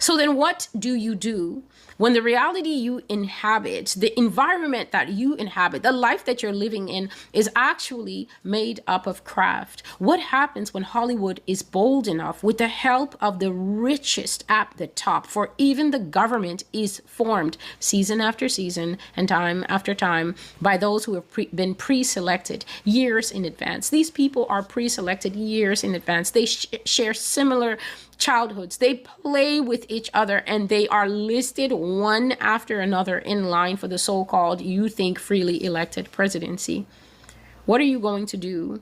So then what do you do when the reality you inhabit, the environment that you inhabit, the life that you're living in is actually made up of craft? What happens when Hollywood is bold enough, with the help of the richest at the top, for even the government is formed season after season and time after time by those who have been pre-selected years in advance. These people are pre-selected years in advance. They share similar childhoods. They play with each other, and they are listed one after another in line for the so-called you think freely elected presidency. What are you going to do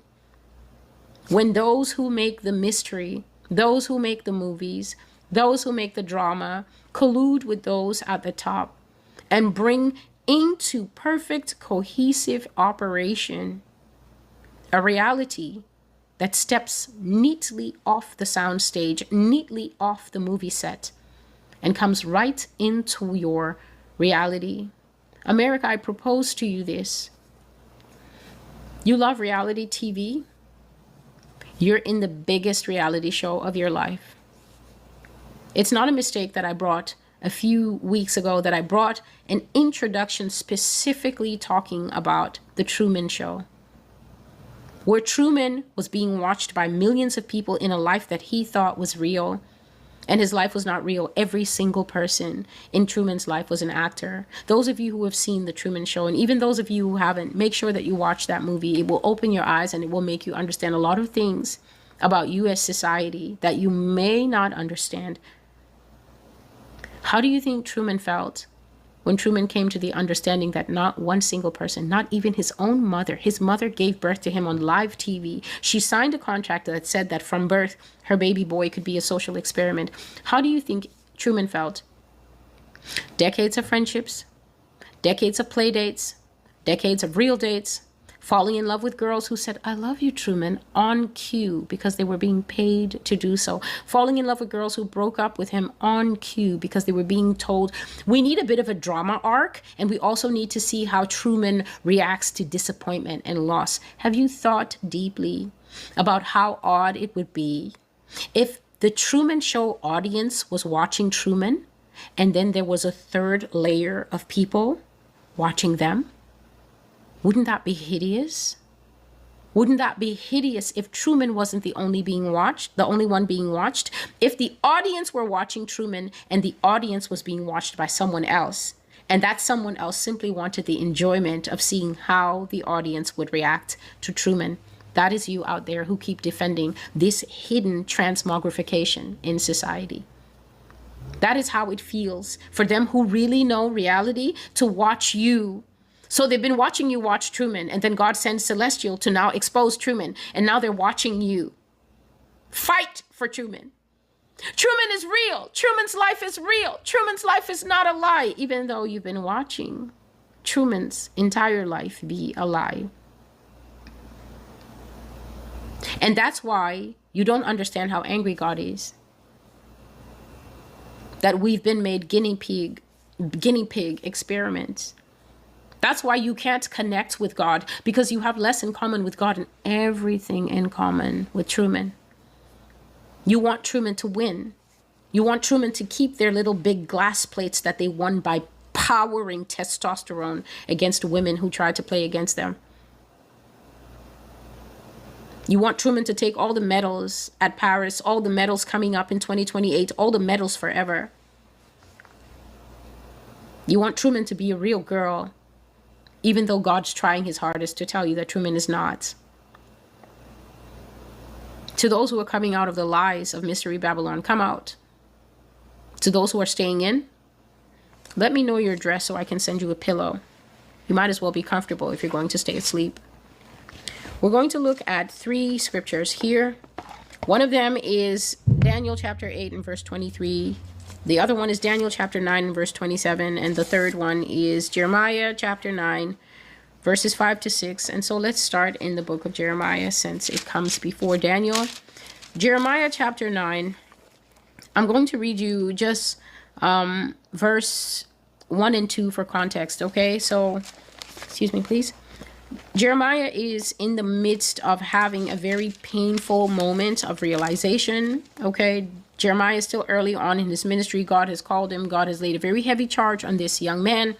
when those who make the mystery, those who make the movies, those who make the drama collude with those at the top and bring into perfect cohesive operation a reality that steps neatly off the soundstage, neatly off the movie set, and comes right into your reality? America, I propose to you this. You love reality TV? You're in the biggest reality show of your life. It's not a mistake that I brought a few weeks ago, that I brought an introduction specifically talking about The Truman Show, where Truman was being watched by millions of people in a life that he thought was real. And his life was not real. Every single person in Truman's life was an actor. Those of you who have seen The Truman Show, and even those of you who haven't, make sure that you watch that movie. It will open your eyes, and it will make you understand a lot of things about U.S. society that you may not understand. How do you think Truman felt when Truman came to the understanding that not one single person, not even his own mother, his mother gave birth to him on live TV. She signed a contract that said that from birth, her baby boy could be a social experiment. How do you think Truman felt? Decades of friendships, decades of play dates, decades of real dates, falling in love with girls who said, "I love you, Truman," on cue because they were being paid to do so. Falling in love with girls who broke up with him on cue because they were being told, we need a bit of a drama arc, and we also need to see how Truman reacts to disappointment and loss. Have you thought deeply about how odd it would be if the Truman Show audience was watching Truman, and then there was a third layer of people watching them? Wouldn't that be hideous? Wouldn't that be hideous if Truman wasn't the only one being watched? If the audience were watching Truman and the audience was being watched by someone else, and that someone else simply wanted the enjoyment of seeing how the audience would react to Truman. That is you out there who keep defending this hidden transmogrification in society. That is how it feels for them who really know reality to watch you. So they've been watching you watch Truman, and then God sends Celestial to now expose Truman, and now they're watching you fight for Truman. Truman is real. Truman's life is real. Truman's life is not a lie, even though you've been watching Truman's entire life be a lie. And that's why you don't understand how angry God is. That we've been made guinea pig experiments. That's why you can't connect with God, because you have less in common with God and everything in common with Truman. You want Truman to win. You want Truman to keep their little big glass plates that they won by powering testosterone against women who tried to play against them. You want Truman to take all the medals at Paris, all the medals coming up in 2028, all the medals forever. You want Truman to be a real girl, even though God's trying his hardest to tell you that Truman is not. To those who are coming out of the lies of Mystery Babylon, come out. To those who are staying in, let me know your address so I can send you a pillow. You might as well be comfortable if you're going to stay asleep. We're going to look at 3 scriptures here. One of them is Daniel chapter 8 and verse 23. The other one is Daniel chapter 9 and verse 27. And the third one is Jeremiah chapter 9, verses 5 to 6. And so let's start in the book of Jeremiah, since it comes before Daniel. Jeremiah chapter 9. I'm going to read you just verse 1 and 2 for context, okay? So, excuse me, please. Jeremiah is in the midst of having a very painful moment of realization, okay? Jeremiah is still early on in his ministry. God has called him. God has laid a very heavy charge on this young man.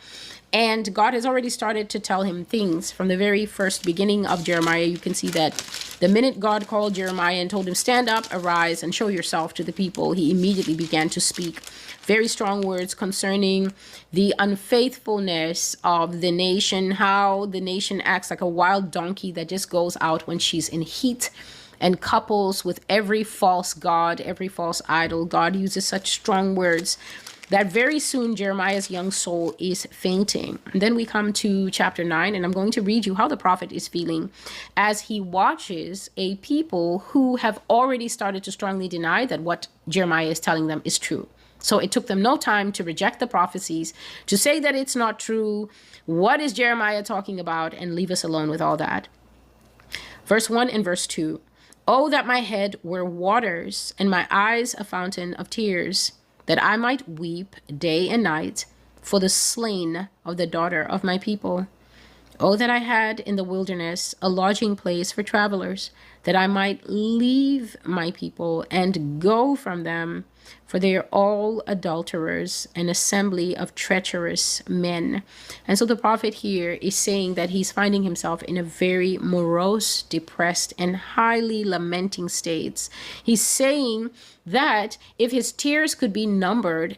And God has already started to tell him things from the very first beginning of Jeremiah. You can see that the minute God called Jeremiah and told him, stand up, arise, and show yourself to the people, he immediately began to speak very strong words concerning the unfaithfulness of the nation, how the nation acts like a wild donkey that just goes out when she's in heat and couples with every false god, every false idol. God uses such strong words that very soon Jeremiah's young soul is fainting. And then we come to chapter 9, and I'm going to read you how the prophet is feeling as he watches a people who have already started to strongly deny that what Jeremiah is telling them is true. So it took them no time to reject the prophecies, to say that it's not true. What is Jeremiah talking about? And leave us alone with all that. Verse 1 and verse 2. Oh, that my head were waters and my eyes a fountain of tears, that I might weep day and night for the slain of the daughter of my people. Oh, that I had in the wilderness a lodging place for travelers, that I might leave my people and go from them, for they are all adulterers, an assembly of treacherous men. And so the prophet here is saying that he's finding himself in a very morose, depressed, and highly lamenting states. He's saying that if his tears could be numbered,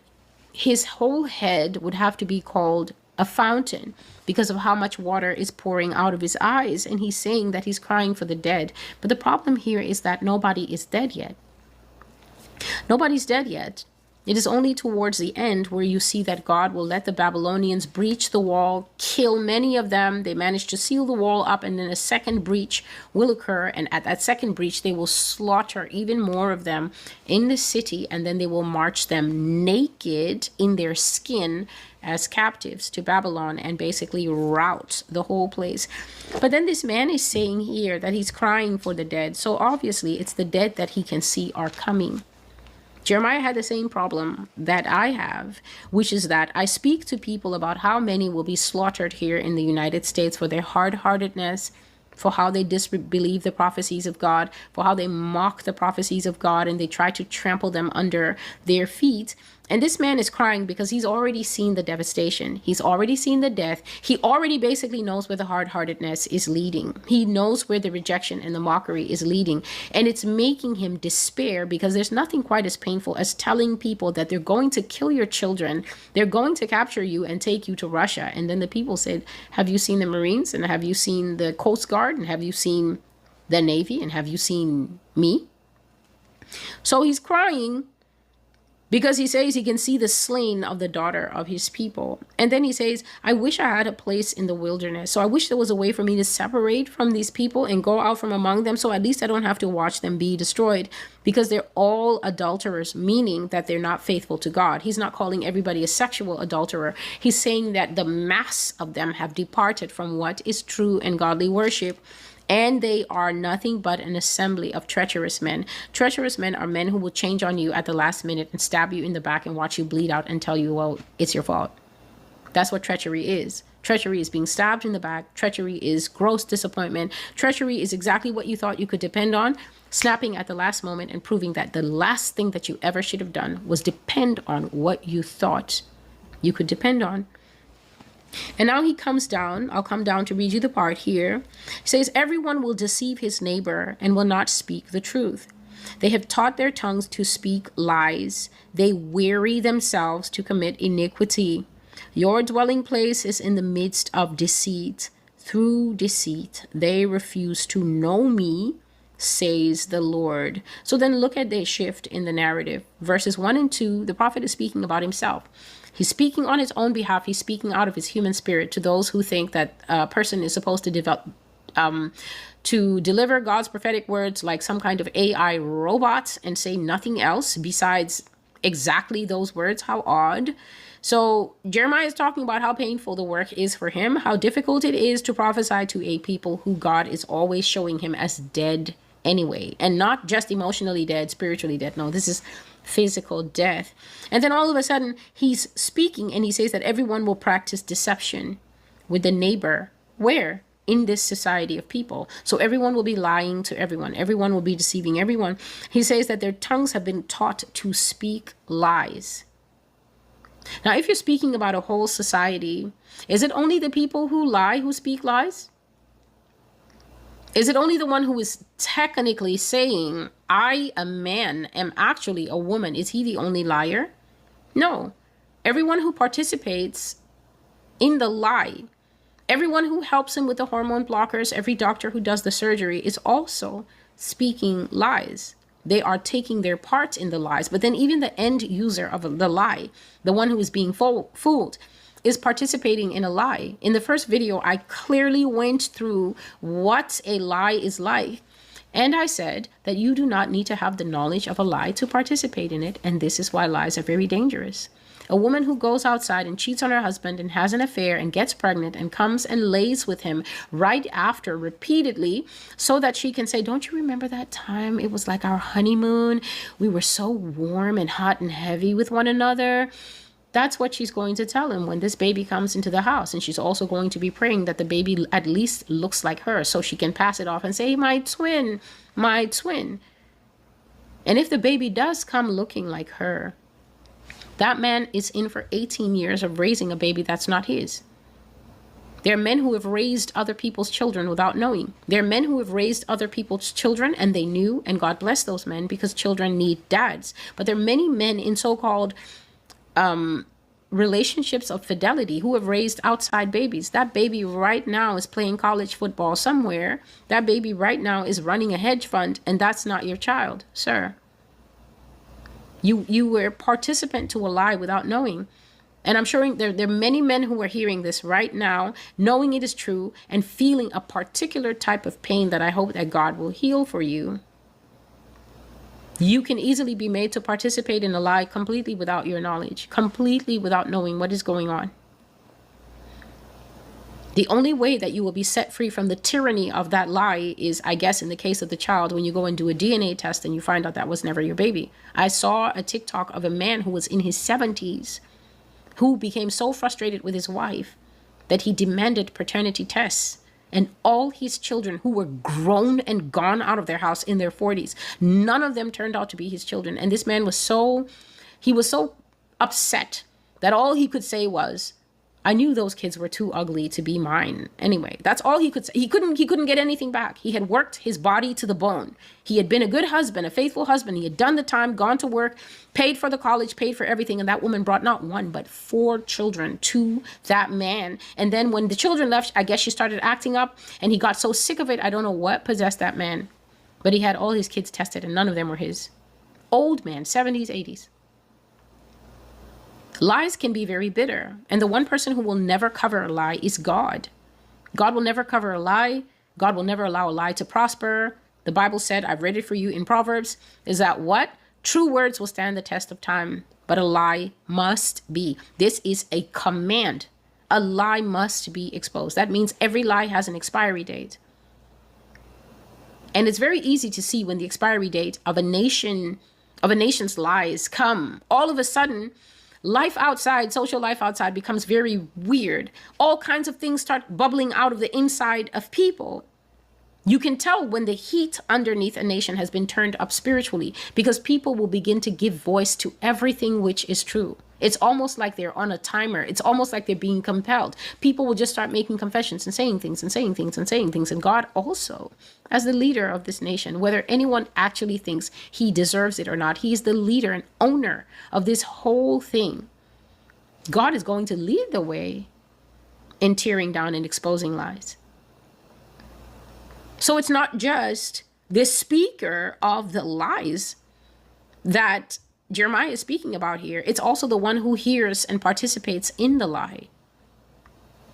his whole head would have to be called a fountain because of how much water is pouring out of his eyes. And he's saying that he's crying for the dead. But the problem here is that nobody is dead yet. Nobody's dead yet. It is only towards the end where you see that God will let the Babylonians breach the wall, kill many of them. They manage to seal the wall up, and then a second breach will occur. And at that second breach, they will slaughter even more of them in the city, and then they will march them naked in their skin as captives to Babylon and basically rout the whole place. But then this man is saying here that he's crying for the dead. So obviously it's the dead that he can see are coming. Jeremiah had the same problem that I have, which is that I speak to people about how many will be slaughtered here in the United States for their hard-heartedness, for how they disbelieve the prophecies of God, for how they mock the prophecies of God, and they try to trample them under their feet. And this man is crying because he's already seen the devastation. He's already seen the death. He already basically knows where the hard-heartedness is leading. He knows where the rejection and the mockery is leading. And it's making him despair, because there's nothing quite as painful as telling people that they're going to kill your children. They're going to capture you and take you to Russia. And then the people said, have you seen the Marines? And have you seen the Coast Guard? And have you seen the Navy? And have you seen me? So he's crying because he says he can see the slain of the daughter of his people. And then he says, I wish I had a place in the wilderness. So I wish there was a way for me to separate from these people and go out from among them, so at least I don't have to watch them be destroyed, because they're all adulterers, meaning that they're not faithful to God. He's not calling everybody a sexual adulterer. He's saying that the mass of them have departed from what is true and godly worship, and they are nothing but an assembly of treacherous men. Treacherous men are men who will change on you at the last minute and stab you in the back and watch you bleed out and tell you, well, it's your fault. That's what treachery is. Treachery is being stabbed in the back. Treachery is gross disappointment. Treachery is exactly what you thought you could depend on, snapping at the last moment and proving that the last thing that you ever should have done was depend on what you thought you could depend on. And now he comes down. I'll come down to read you the part here. He says, everyone will deceive his neighbor and will not speak the truth. They have taught their tongues to speak lies. They weary themselves to commit iniquity. Your dwelling place is in the midst of deceit. Through deceit, they refuse to know me, says the Lord. So then look at the shift in the narrative. Verses 1 and 2, the prophet is speaking about himself. He's speaking on his own behalf. He's speaking out of his human spirit to those who think that a person is supposed to develop, to deliver God's prophetic words like some kind of AI robot and say nothing else besides exactly those words. How odd. So Jeremiah is talking about how painful the work is for him, how difficult it is to prophesy to a people who God is always showing him as dead anyway, and not just emotionally dead, spiritually dead. No, this is physical death. And then all of a sudden he's speaking and he says that everyone will practice deception with the neighbor. Where? in this society of people. So everyone will be lying to everyone. Everyone will be deceiving everyone. He says that their tongues have been taught to speak lies. Now, if you're speaking about a whole society, is it only the people who lie who speak lies? Is it only the one who is technically saying, I, a man, am actually a woman? Is he the only liar? No. Everyone who participates in the lie, everyone who helps him with the hormone blockers, every doctor who does the surgery is also speaking lies. They are taking their part in the lies. But then even the end user of the lie, the one who is being fooled, is participating in a lie. In the first video, I clearly went through what a lie is like. And I said that you do not need to have the knowledge of a lie to participate in it. And this is why lies are very dangerous. A woman who goes outside and cheats on her husband and has an affair and gets pregnant and comes and lays with him right after repeatedly so that she can say, don't you remember that time? It was like our honeymoon. We were so warm and hot and heavy with one another. That's what she's going to tell him when this baby comes into the house. And she's also going to be praying that the baby at least looks like her so she can pass it off and say, hey, my twin, my twin. And if the baby does come looking like her, that man is in for 18 years of raising a baby that's not his. There are men who have raised other people's children without knowing. There are men who have raised other people's children and they knew, and God bless those men because children need dads. But there are many men in so-called relationships of fidelity who have raised outside babies. That baby right now is playing college football somewhere. That baby right now is running a hedge fund, and that's not your child, sir. You were a participant to a lie without knowing. And I'm sure there are many men who are hearing this right now, knowing it is true and feeling a particular type of pain that I hope that God will heal for you. You can easily be made to participate in a lie completely without your knowledge, completely without knowing what is going on. The only way that you will be set free from the tyranny of that lie is, I guess, in the case of the child, when you go and do a DNA test and you find out that was never your baby. I saw a TikTok of a man who was in his 70s who became so frustrated with his wife that he demanded paternity tests. And all his children who were grown and gone out of their house in their 40s, none of them turned out to be his children. And this man was so upset that all he could say was, I knew those kids were too ugly to be mine. Anyway, that's all he could say. He couldn't get anything back. He had worked his body to the bone. He had been a good husband, a faithful husband. He had done the time, gone to work, paid for the college, paid for everything. And that woman brought not one, but 4 children to that man. And then when the children left, I guess she started acting up and he got so sick of it. I don't know what possessed that man, but he had all his kids tested and none of them were his. Old man, 70s, 80s. Lies can be very bitter. And the one person who will never cover a lie is God. God will never cover a lie. God will never allow a lie to prosper. The Bible said, I've read it for you in Proverbs, is that what? True words will stand the test of time, but a lie must be. This is a command. A lie must be exposed. That means every lie has an expiry date. And it's very easy to see when the expiry date of a nation's lies come. All of a sudden, life outside, social life outside becomes very weird. All kinds of things start bubbling out of the inside of people. You can tell when the heat underneath a nation has been turned up spiritually because people will begin to give voice to everything which is true. It's almost like they're on a timer. It's almost like they're being compelled. People will just start making confessions and saying things and saying things and saying things. And God also, as the leader of this nation, whether anyone actually thinks he deserves it or not, he's the leader and owner of this whole thing. God is going to lead the way in tearing down and exposing lies. So it's not just the speaker of the lies that Jeremiah is speaking about here. It's also the one who hears and participates in the lie.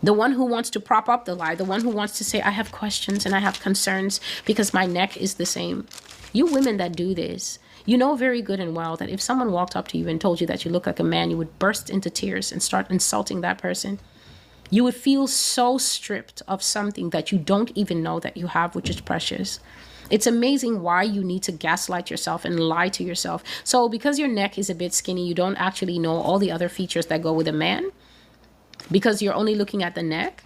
The one who wants to prop up the lie. The one who wants to say, I have questions and I have concerns because my neck is the same. You women that do this, you know very good and well that if someone walked up to you and told you that you look like a man, you would burst into tears and start insulting that person. You would feel so stripped of something that you don't even know that you have, which is precious. It's amazing why you need to gaslight yourself and lie to yourself. So because your neck is a bit skinny, you don't actually know all the other features that go with a man because you're only looking at the neck.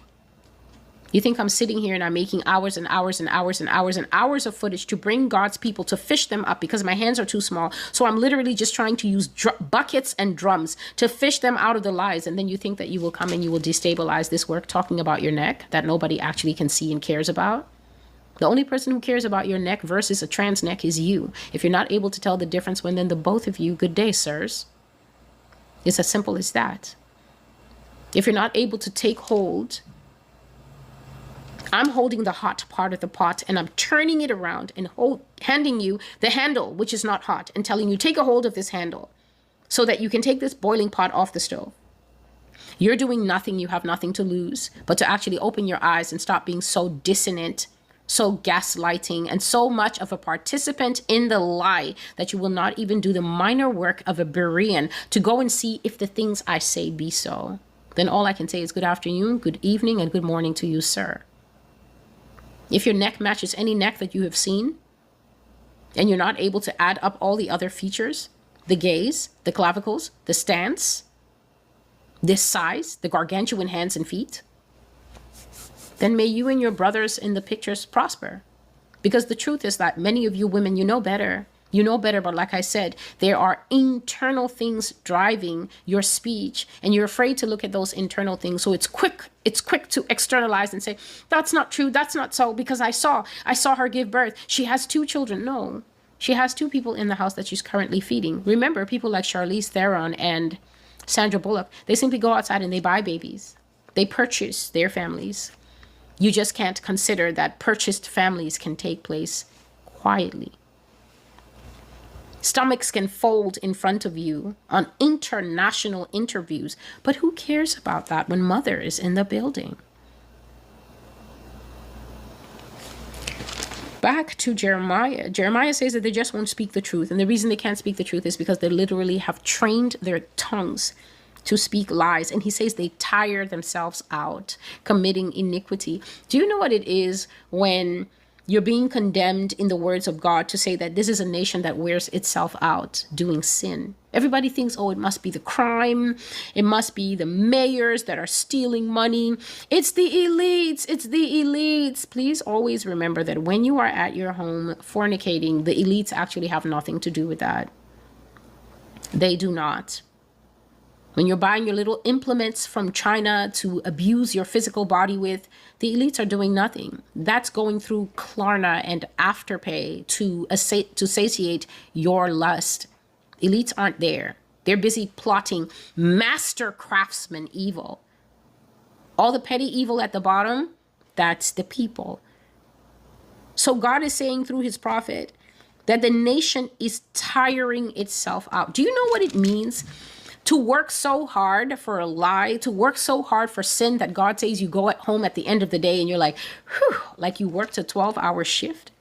You think I'm sitting here and I'm making hours and hours and hours and hours and hours of footage to bring God's people to fish them up because my hands are too small. So I'm literally just trying to use buckets and drums to fish them out of the lies. And then you think that you will come and you will destabilize this work talking about your neck that nobody actually can see and cares about. The only person who cares about your neck versus a trans neck is you. If you're not able to tell the difference, well, then the both of you, good day, sirs. It's as simple as that. If you're not able to take hold, I'm holding the hot part of the pot and I'm turning it around and handing you the handle, which is not hot, and telling you, take a hold of this handle so that you can take this boiling pot off the stove. You're doing nothing. You have nothing to lose, but to actually open your eyes and stop being so dissonant, so gaslighting, and so much of a participant in the lie that you will not even do the minor work of a Berean to go and see if the things I say be so. Then all I can say is good afternoon, good evening, and good morning to you, sir. If your neck matches any neck that you have seen, and you're not able to add up all the other features, the gaze, the clavicles, the stance, this size, the gargantuan hands and feet, then may you and your brothers in the pictures prosper. Because the truth is that many of you women, you know better. You know better, but like I said, there are internal things driving your speech, and you're afraid to look at those internal things. So it's quick to externalize and say, that's not true, that's not so, because I saw her give birth. She has 2 children. No, she has 2 people in the house that she's currently feeding. Remember, people like Charlize Theron and Sandra Bullock, they simply go outside and they buy babies. They purchase their families. You just can't consider that purchased families can take place quietly. Stomachs can fold in front of you on international interviews, but who cares about that when mother is in the building? Back to Jeremiah. Jeremiah says that they just won't speak the truth. And the reason they can't speak the truth is because they literally have trained their tongues to speak lies. And he says they tire themselves out committing iniquity. Do you know what it is when you're being condemned in the words of God to say that this is a nation that wears itself out doing sin? Everybody thinks, oh, it must be the crime. It must be the mayors that are stealing money. It's the elites. It's the elites. Please always remember that when you are at your home fornicating, the elites actually have nothing to do with that. They do not. When you're buying your little implements from China to abuse your physical body with, the elites are doing nothing. That's going through Klarna and Afterpay to satiate your lust. Elites aren't there. They're busy plotting master craftsman evil. All the petty evil at the bottom, that's the people. So God is saying through his prophet that the nation is tiring itself out. Do you know what it means to work so hard for a lie, to work so hard for sin that God says you go at home at the end of the day and you're like, whew, like you worked a 12-hour shift?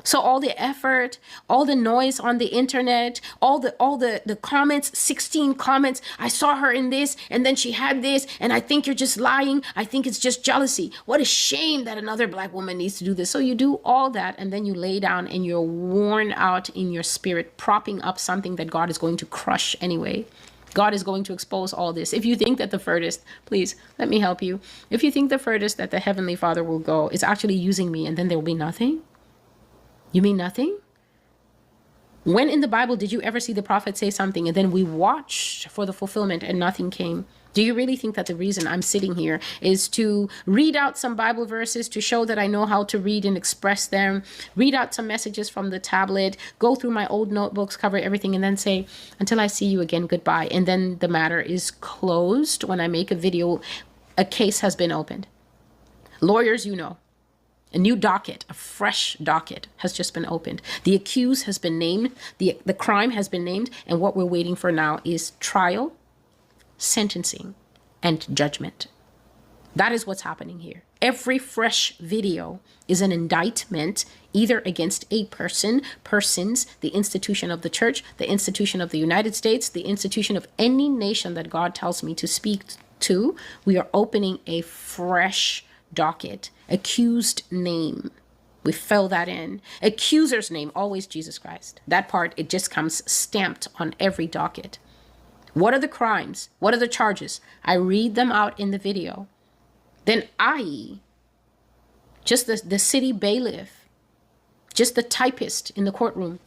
So all the effort, all the noise on the internet, all the comments, 16 comments, I saw her in this, and then she had this, and I think you're just lying. I think it's just jealousy. What a shame that another Black woman needs to do this. So you do all that, and then you lay down and you're worn out in your spirit, propping up something that God is going to crush anyway. God is going to expose all this. If you think that the furthest, please let me help you. If you think the furthest that the Heavenly Father will go is actually using me and then there will be nothing, you mean nothing? When in the Bible did you ever see the prophet say something and then we watched for the fulfillment and nothing came? Do you really think that the reason I'm sitting here is to read out some Bible verses to show that I know how to read and express them, read out some messages from the tablet, go through my old notebooks, cover everything, and then say, until I see you again, goodbye. And then the matter is closed. When I make a video, a case has been opened. Lawyers, you know. A new docket, a fresh docket has just been opened. The accused has been named, the crime has been named, and what we're waiting for now is trial, sentencing, and judgment. That is what's happening here. Every fresh video is an indictment either against a person, persons, the institution of the church, the institution of the United States, the institution of any nation that God tells me to speak to. We are opening a fresh docket. Accused name. We fill that in. Accuser's name, always Jesus Christ. That part, it just comes stamped on every docket. What are the crimes? What are the charges? I read them out in the video. Then I just the city bailiff, just the typist in the courtroom.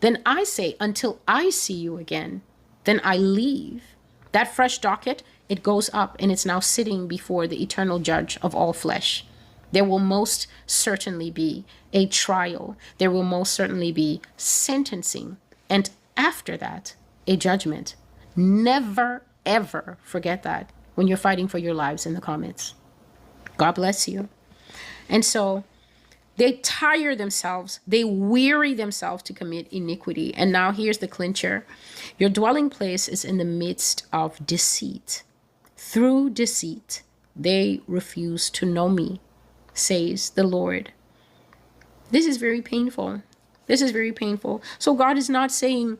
Then I say, until I see you again, then I leave. That fresh docket, it goes up and it's now sitting before the eternal judge of all flesh. There will most certainly be a trial. There will most certainly be sentencing. And after that, a judgment. Never, ever forget that when you're fighting for your lives in the comments. God bless you. And so they tire themselves, they weary themselves to commit iniquity. And now here's the clincher. Your dwelling place is in the midst of deceit. Through deceit, they refuse to know me, says the Lord. This is very painful. This is very painful. So God is not saying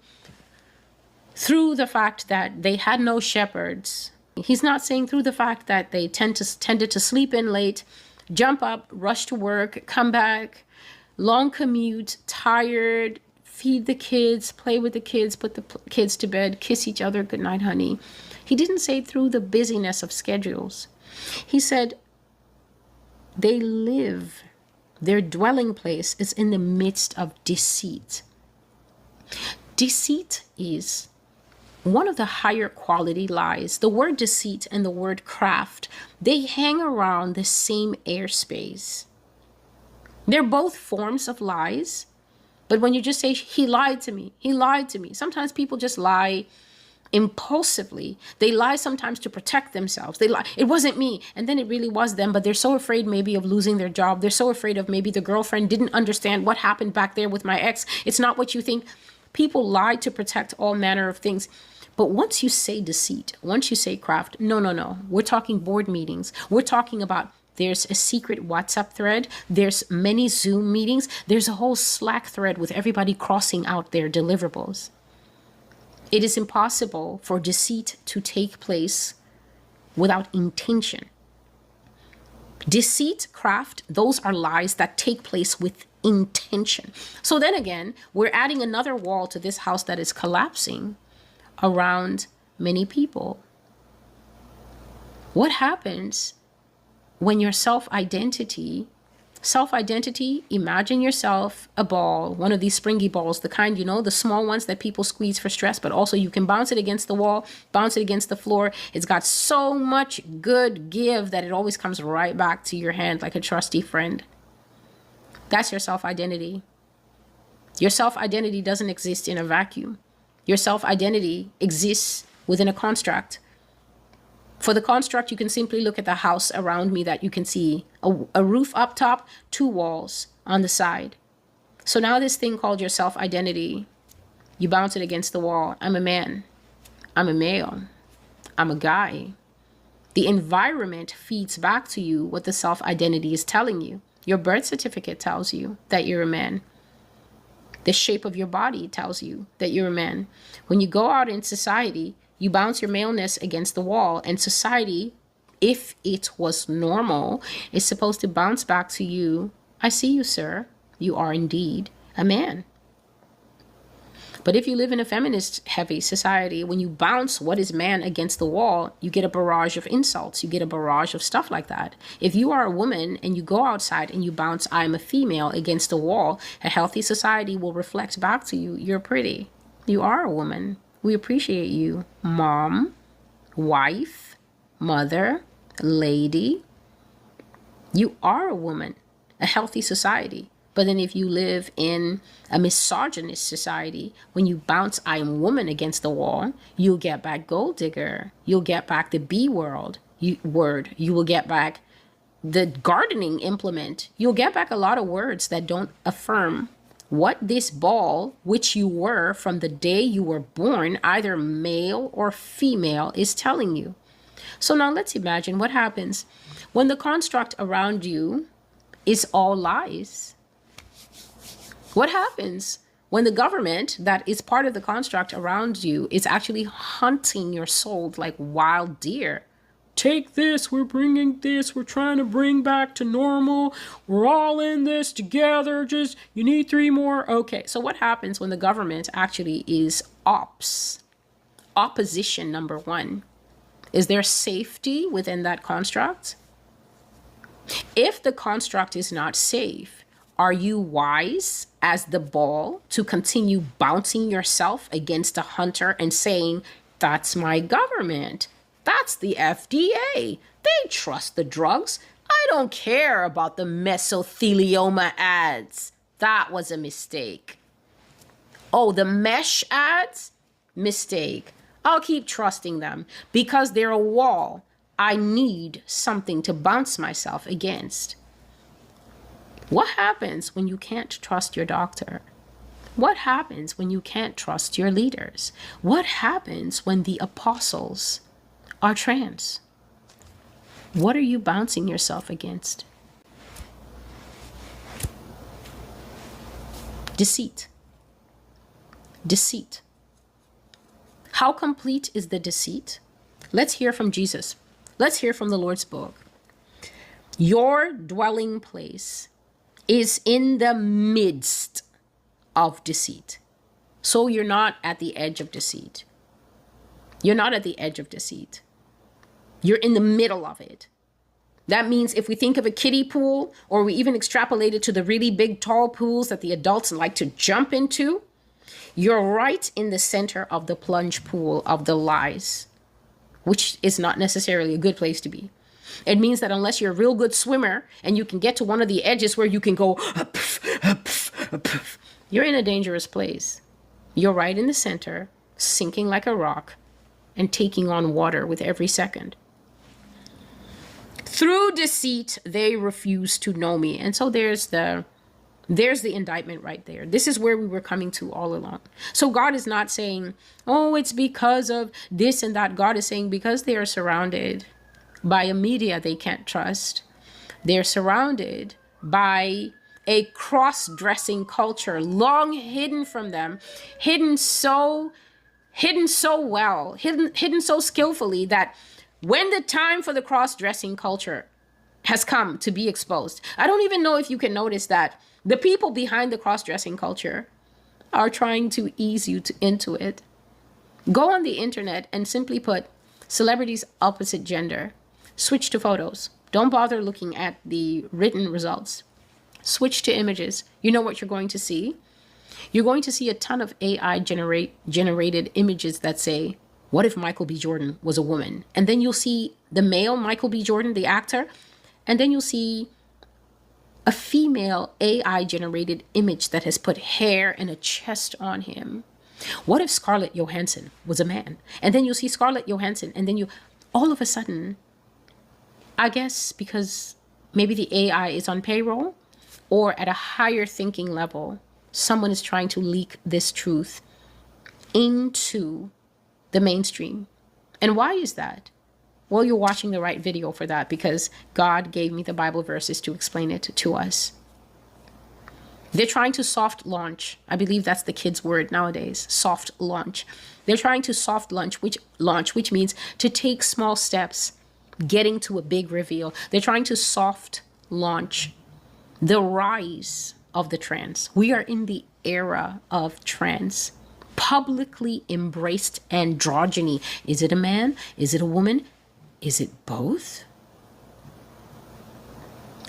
through the fact that they had no shepherds. He's not saying through the fact that they tended to sleep in late, jump up, rush to work, come back, long commute, tired, feed the kids, play with the kids, put the kids to bed, kiss each other, good night, honey. He didn't say through the busyness of schedules. He said they live, their dwelling place is in the midst of deceit. Deceit is one of the higher quality lies. The word deceit and the word craft, they hang around the same airspace. They're both forms of lies, but when you just say, he lied to me, he lied to me. Sometimes people just lie impulsively. They lie sometimes to protect themselves. They lie, it wasn't me, and then it really was them, but they're so afraid maybe of losing their job. They're so afraid of maybe the girlfriend didn't understand what happened back there with my ex. It's not what you think. People lie to protect all manner of things. But once you say deceit, once you say craft, no. We're talking board meetings. We're talking about there's a secret WhatsApp thread. There's many Zoom meetings. There's a whole Slack thread with everybody crossing out their deliverables. It is impossible for deceit to take place without intention. Deceit, craft, those are lies that take place with intention. So then again, we're adding another wall to this house that is collapsing around many people. What happens when your self-identity, imagine yourself a ball, one of these springy balls, the kind, the small ones that people squeeze for stress, but also you can bounce it against the wall, bounce it against the floor. It's got so much good give that it always comes right back to your hand like a trusty friend. That's your self-identity. Your self-identity doesn't exist in a vacuum. Your self-identity exists within a construct. For the construct, you can simply look at the house around me that you can see. A roof up top, 2 walls on the side. So now this thing called your self-identity, you bounce it against the wall. I'm a man. I'm a male. I'm a guy. The environment feeds back to you what the self-identity is telling you. Your birth certificate tells you that you're a man. The shape of your body tells you that you're a man. When you go out in society, you bounce your maleness against the wall, and society, if it was normal, is supposed to bounce back to you. I see you, sir. You are indeed a man. But if you live in a feminist-heavy society, when you bounce what is man against the wall, you get a barrage of insults. You get a barrage of stuff like that. If you are a woman and you go outside and you bounce, I'm a female against the wall, a healthy society will reflect back to you, you're pretty. You are a woman. We appreciate you. Mom, wife, mother, lady. You are a woman, a healthy society. But then if you live in a misogynist society, when you bounce I am woman against the wall, you'll get back gold digger. You'll get back the B word. You will get back the gardening implement. You'll get back a lot of words that don't affirm what this ball, which you were from the day you were born, either male or female, is telling you. So now let's imagine what happens when the construct around you is all lies. What happens when the government that is part of the construct around you is actually hunting your soul like wild deer? Take this, we're bringing this, we're trying to bring back to normal, we're all in this together, just, you need 3 more. Okay, so what happens when the government actually is opposition number 1? Is there safety within that construct? If the construct is not safe, are you wise as the ball to continue bouncing yourself against a hunter and saying, that's my government, that's the FDA, they trust the drugs, I don't care about the mesothelioma ads. That was a mistake. Oh, the mesh ads? Mistake. I'll keep trusting them because they're a wall. I need something to bounce myself against. What happens when you can't trust your doctor? What happens when you can't trust your leaders? What happens when the apostles are trans? What are you bouncing yourself against? Deceit. Deceit. How complete is the deceit? Let's hear from Jesus. Let's hear from the Lord's book. Your dwelling place is in the midst of deceit. So you're not at the edge of deceit. You're not at the edge of deceit. You're in the middle of it. That means if we think of a kiddie pool, or we even extrapolate it to the really big, tall pools that the adults like to jump into, you're right in the center of the plunge pool of the lies, which is not necessarily a good place to be. It means that unless you're a real good swimmer and you can get to one of the edges where you can go, you're in a dangerous place. You're right in the center, sinking like a rock and taking on water with every second. Through deceit, they refuse to know me. And so there's the indictment right there. This is where we were coming to all along. So God is not saying, oh, it's because of this and that. God is saying because they are surrounded by a media they can't trust. They're surrounded by a cross-dressing culture long hidden from them, hidden so well, hidden so skillfully that when the time for the cross-dressing culture has come to be exposed, I don't even know if you can notice that the people behind the cross-dressing culture are trying to ease you into it. Go on the internet and simply put celebrities opposite gender. Switch to photos. Don't bother looking at the written results. Switch to images. You know what you're going to see? You're going to see a ton of AI generated images that say, what if Michael B. Jordan was a woman? And then you'll see the male Michael B. Jordan, the actor, and then you'll see a female AI generated image that has put hair and a chest on him. What if Scarlett Johansson was a man? And then you'll see Scarlett Johansson, and then all of a sudden, I guess because maybe the AI is on payroll or at a higher thinking level, someone is trying to leak this truth into the mainstream. And why is that? Well, you're watching the right video for that because God gave me the Bible verses to explain it to us. They're trying to soft launch. I believe that's the kids' word nowadays, soft launch. They're trying to soft launch, which means to take small steps, getting to a big reveal. They're trying to soft launch the rise of the trans. We are in the era of trans. Publicly embraced androgyny. Is it a man? Is it a woman? Is it both?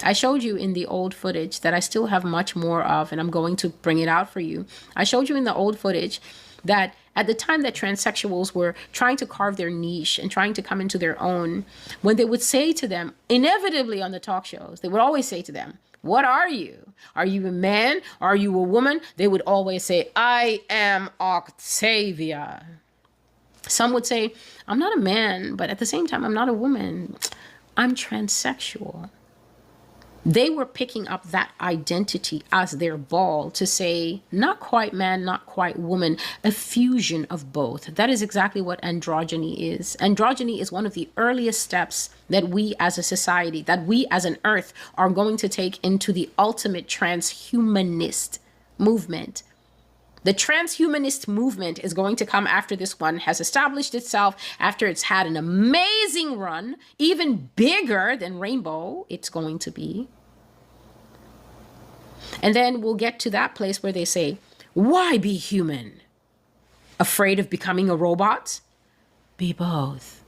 I showed you in the old footage that I still have much more of, and I'm going to bring it out for you. I showed you in the old footage that at the time that transsexuals were trying to carve their niche and trying to come into their own, when they would say to them, inevitably on the talk shows, they would always say to them, what are you? Are you a man? Are you a woman? They would always say, I am Octavia. Some would say, I'm not a man, but at the same time, I'm not a woman. I'm transsexual. They were picking up that identity as their ball to say, not quite man, not quite woman, a fusion of both. That is exactly what androgyny is. Androgyny is one of the earliest steps that we as a society, that we as an earth are going to take into the ultimate transhumanist movement. The transhumanist movement is going to come after this one has established itself, after it's had an amazing run, even bigger than Rainbow it's going to be. And then we'll get to that place where they say, why be human? Afraid of becoming a robot? Be both.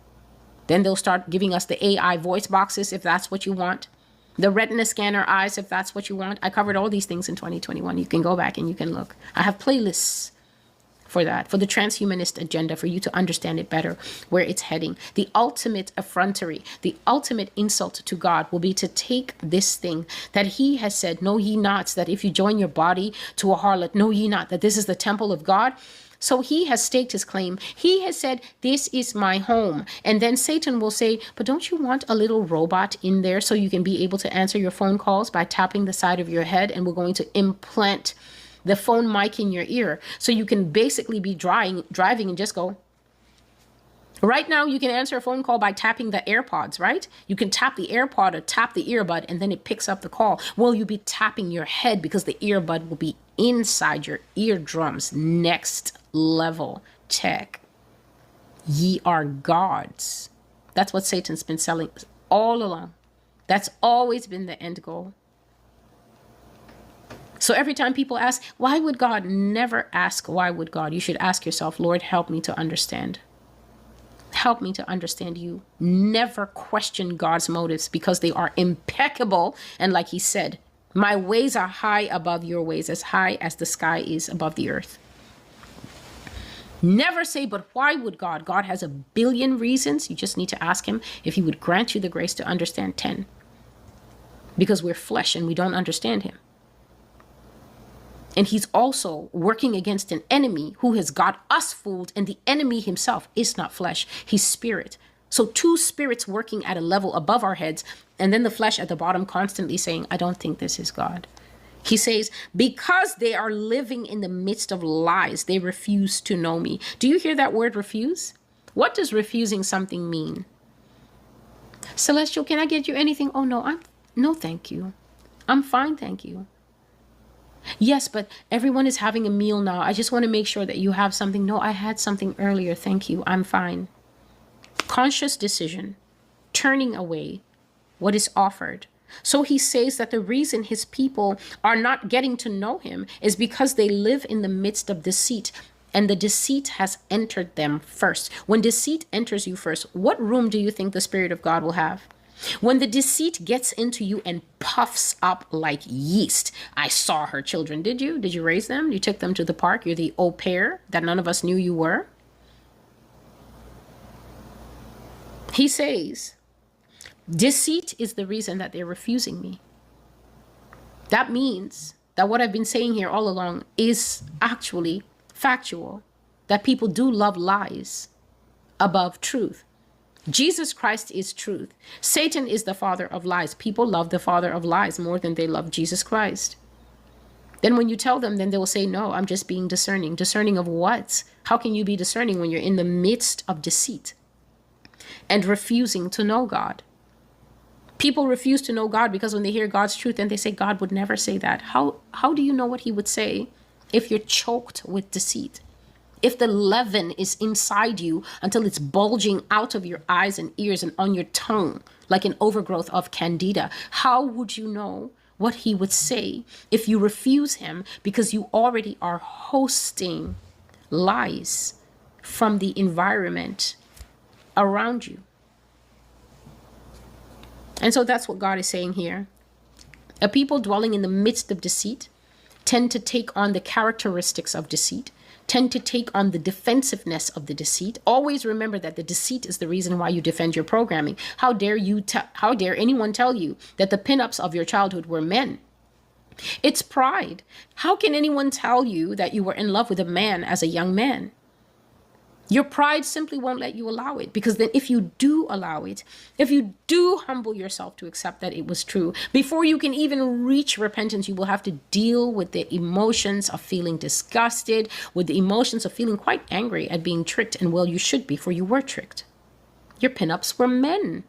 Then they'll start giving us the AI voice boxes if that's what you want. The retina scanner eyes, if that's what you want. I covered all these things in 2021. You can go back and you can look. I have playlists for that, for the transhumanist agenda, for you to understand it better, where it's heading. The ultimate effrontery, the ultimate insult to God will be to take this thing that he has said, know ye not, that if you join your body to a harlot, know ye not that this is the temple of God. So he has staked his claim. He has said, this is my home. And then Satan will say, but don't you want a little robot in there so you can be able to answer your phone calls by tapping the side of your head? And we're going to implant the phone mic in your ear so you can basically be driving and just go. Right now, you can answer a phone call by tapping the AirPods, right? You can tap the AirPod or tap the earbud and then it picks up the call. Well, you'll be tapping your head because the earbud will be inside your eardrums. Next level tech. Ye are gods. That's what Satan's been selling all along. That's always been the end goal. So every time people ask, why would God? Never ask, why would God? You should ask yourself, Lord, help me to understand. Help me to understand you. Never question God's motives because they are impeccable. And like he said, my ways are high above your ways, as high as the sky is above the earth. Never say, but why would God? God has a billion reasons. You just need to ask him if he would grant you the grace to understand 10. Because we're flesh and we don't understand him. And he's also working against an enemy who has got us fooled. And the enemy himself is not flesh. He's spirit. So two spirits working at a level above our heads. And then the flesh at the bottom constantly saying, I don't think this is God. He says, because they are living in the midst of lies, they refuse to know me. Do you hear that word refuse? What does refusing something mean? Celestial, can I get you anything? Oh, no, thank you. I'm fine, thank you. Yes, but everyone is having a meal now. I just want to make sure that you have something. No, I had something earlier. Thank you. I'm fine. Conscious decision, turning away what is offered. So he says that the reason his people are not getting to know him is because they live in the midst of deceit. And the deceit has entered them first. When deceit enters you first, what room do you think the Spirit of God will have? When the deceit gets into you and puffs up like yeast. I saw her children. Did you? Did you raise them? You took them to the park. You're the au pair that none of us knew you were. He says, deceit is the reason that they're refusing me. That means that what I've been saying here all along is actually factual, that people do love lies above truth. Jesus Christ is truth. Satan is the father of lies. People love the father of lies more than they love Jesus Christ. Then when you tell them, then they will say, no, I'm just being discerning. Discerning of what? How can you be discerning when you're in the midst of deceit and refusing to know God? People refuse to know God because when they hear God's truth, then they say, God would never say that. How do you know what he would say if you're choked with deceit? If the leaven is inside you until it's bulging out of your eyes and ears and on your tongue like an overgrowth of candida, how would you know what he would say if you refuse him because you already are hosting lies from the environment around you? And so that's what God is saying here. A people dwelling in the midst of deceit tend to take on the characteristics of deceit, tend to take on the defensiveness of the deceit. Always remember that the deceit is the reason why you defend your programming. How dare anyone tell you that the pinups of your childhood were men? It's pride. How can anyone tell you that you were in love with a man as a young man? Your pride simply won't let you allow it, because then if you do allow it, if you do humble yourself to accept that it was true, before you can even reach repentance, you will have to deal with the emotions of feeling disgusted, with the emotions of feeling quite angry at being tricked. And well, you should be, for you were tricked. Your pinups were men.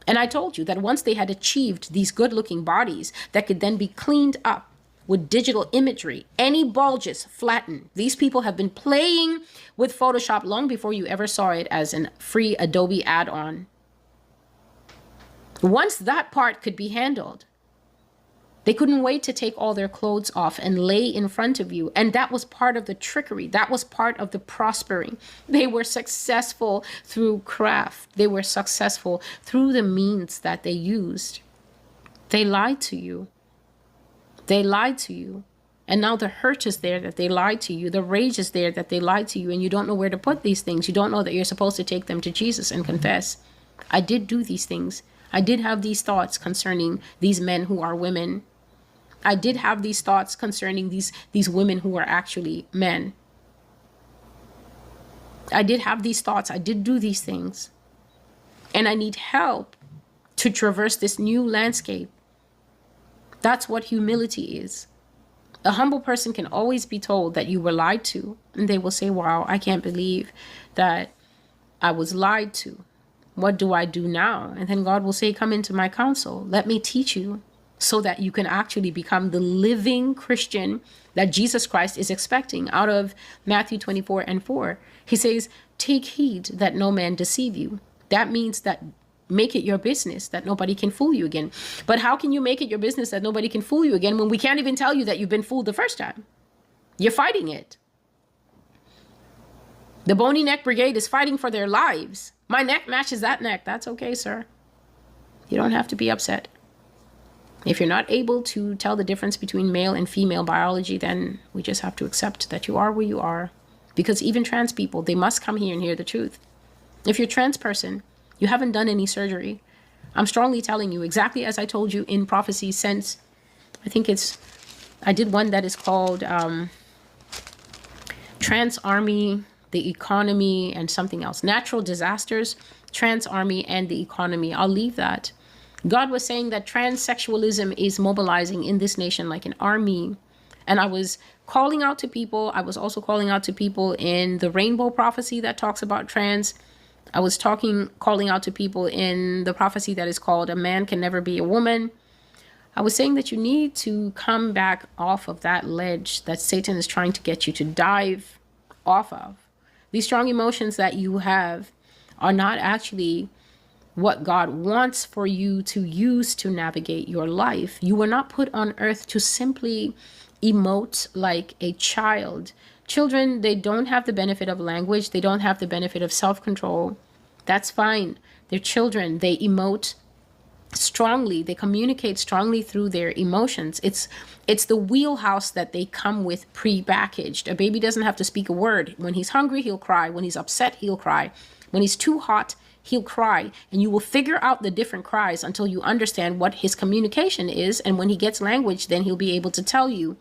And I told you that once they had achieved these good-looking bodies that could then be cleaned up with digital imagery, any bulges flatten. These people have been playing with Photoshop long before you ever saw it as a free Adobe add-on. Once that part could be handled, they couldn't wait to take all their clothes off and lay in front of you. And that was part of the trickery. That was part of the prospering. They were successful through craft. They were successful through the means that they used. They lied to you. They lied to you. And now the hurt is there that they lied to you. The rage is there that they lied to you, and you don't know where to put these things. You don't know that you're supposed to take them to Jesus and confess. I did do these things. I did have these thoughts concerning these men who are women. I did have these thoughts concerning these women who are actually men. I did have these thoughts. I did do these things. And I need help to traverse this new landscape. That's what humility is. A humble person can always be told that you were lied to, and they will say, wow, I can't believe that I was lied to. What do I do now? And then God will say, come into my counsel. Let me teach you so that you can actually become the living Christian that Jesus Christ is expecting out of Matthew 24:4. He says, take heed that no man deceive you. That means that make it your business that nobody can fool you again. But how can you make it your business that nobody can fool you again when we can't even tell you that you've been fooled the first time? You're fighting it. The Bony Neck Brigade is fighting for their lives. My neck matches that neck. That's okay, sir. You don't have to be upset. If you're not able to tell the difference between male and female biology, then we just have to accept that you are where you are. Because even trans people, they must come here and hear the truth. If you're a trans person, you haven't done any surgery, I'm strongly telling you, exactly as I told you in prophecy since, I did one that is called Trans Army, the Economy, and something else. Natural Disasters, Trans Army, and the Economy. I'll leave that. God was saying that transsexualism is mobilizing in this nation like an army. And I was calling out to people. I was also calling out to people in the Rainbow Prophecy that talks about trans. I was calling out to people in the prophecy that is called A Man Can Never Be a Woman. I was saying that you need to come back off of that ledge that Satan is trying to get you to dive off of. These strong emotions that you have are not actually what God wants for you to use to navigate your life. You were not put on earth to simply emote like a child. Children, they don't have the benefit of language. They don't have the benefit of self-control. That's fine. They're children. They emote strongly. They communicate strongly through their emotions. It's the wheelhouse that they come with pre-packaged. A baby doesn't have to speak a word. When he's hungry, he'll cry. When he's upset, he'll cry. When he's too hot, he'll cry. And you will figure out the different cries until you understand what his communication is. And when he gets language, then he'll be able to tell you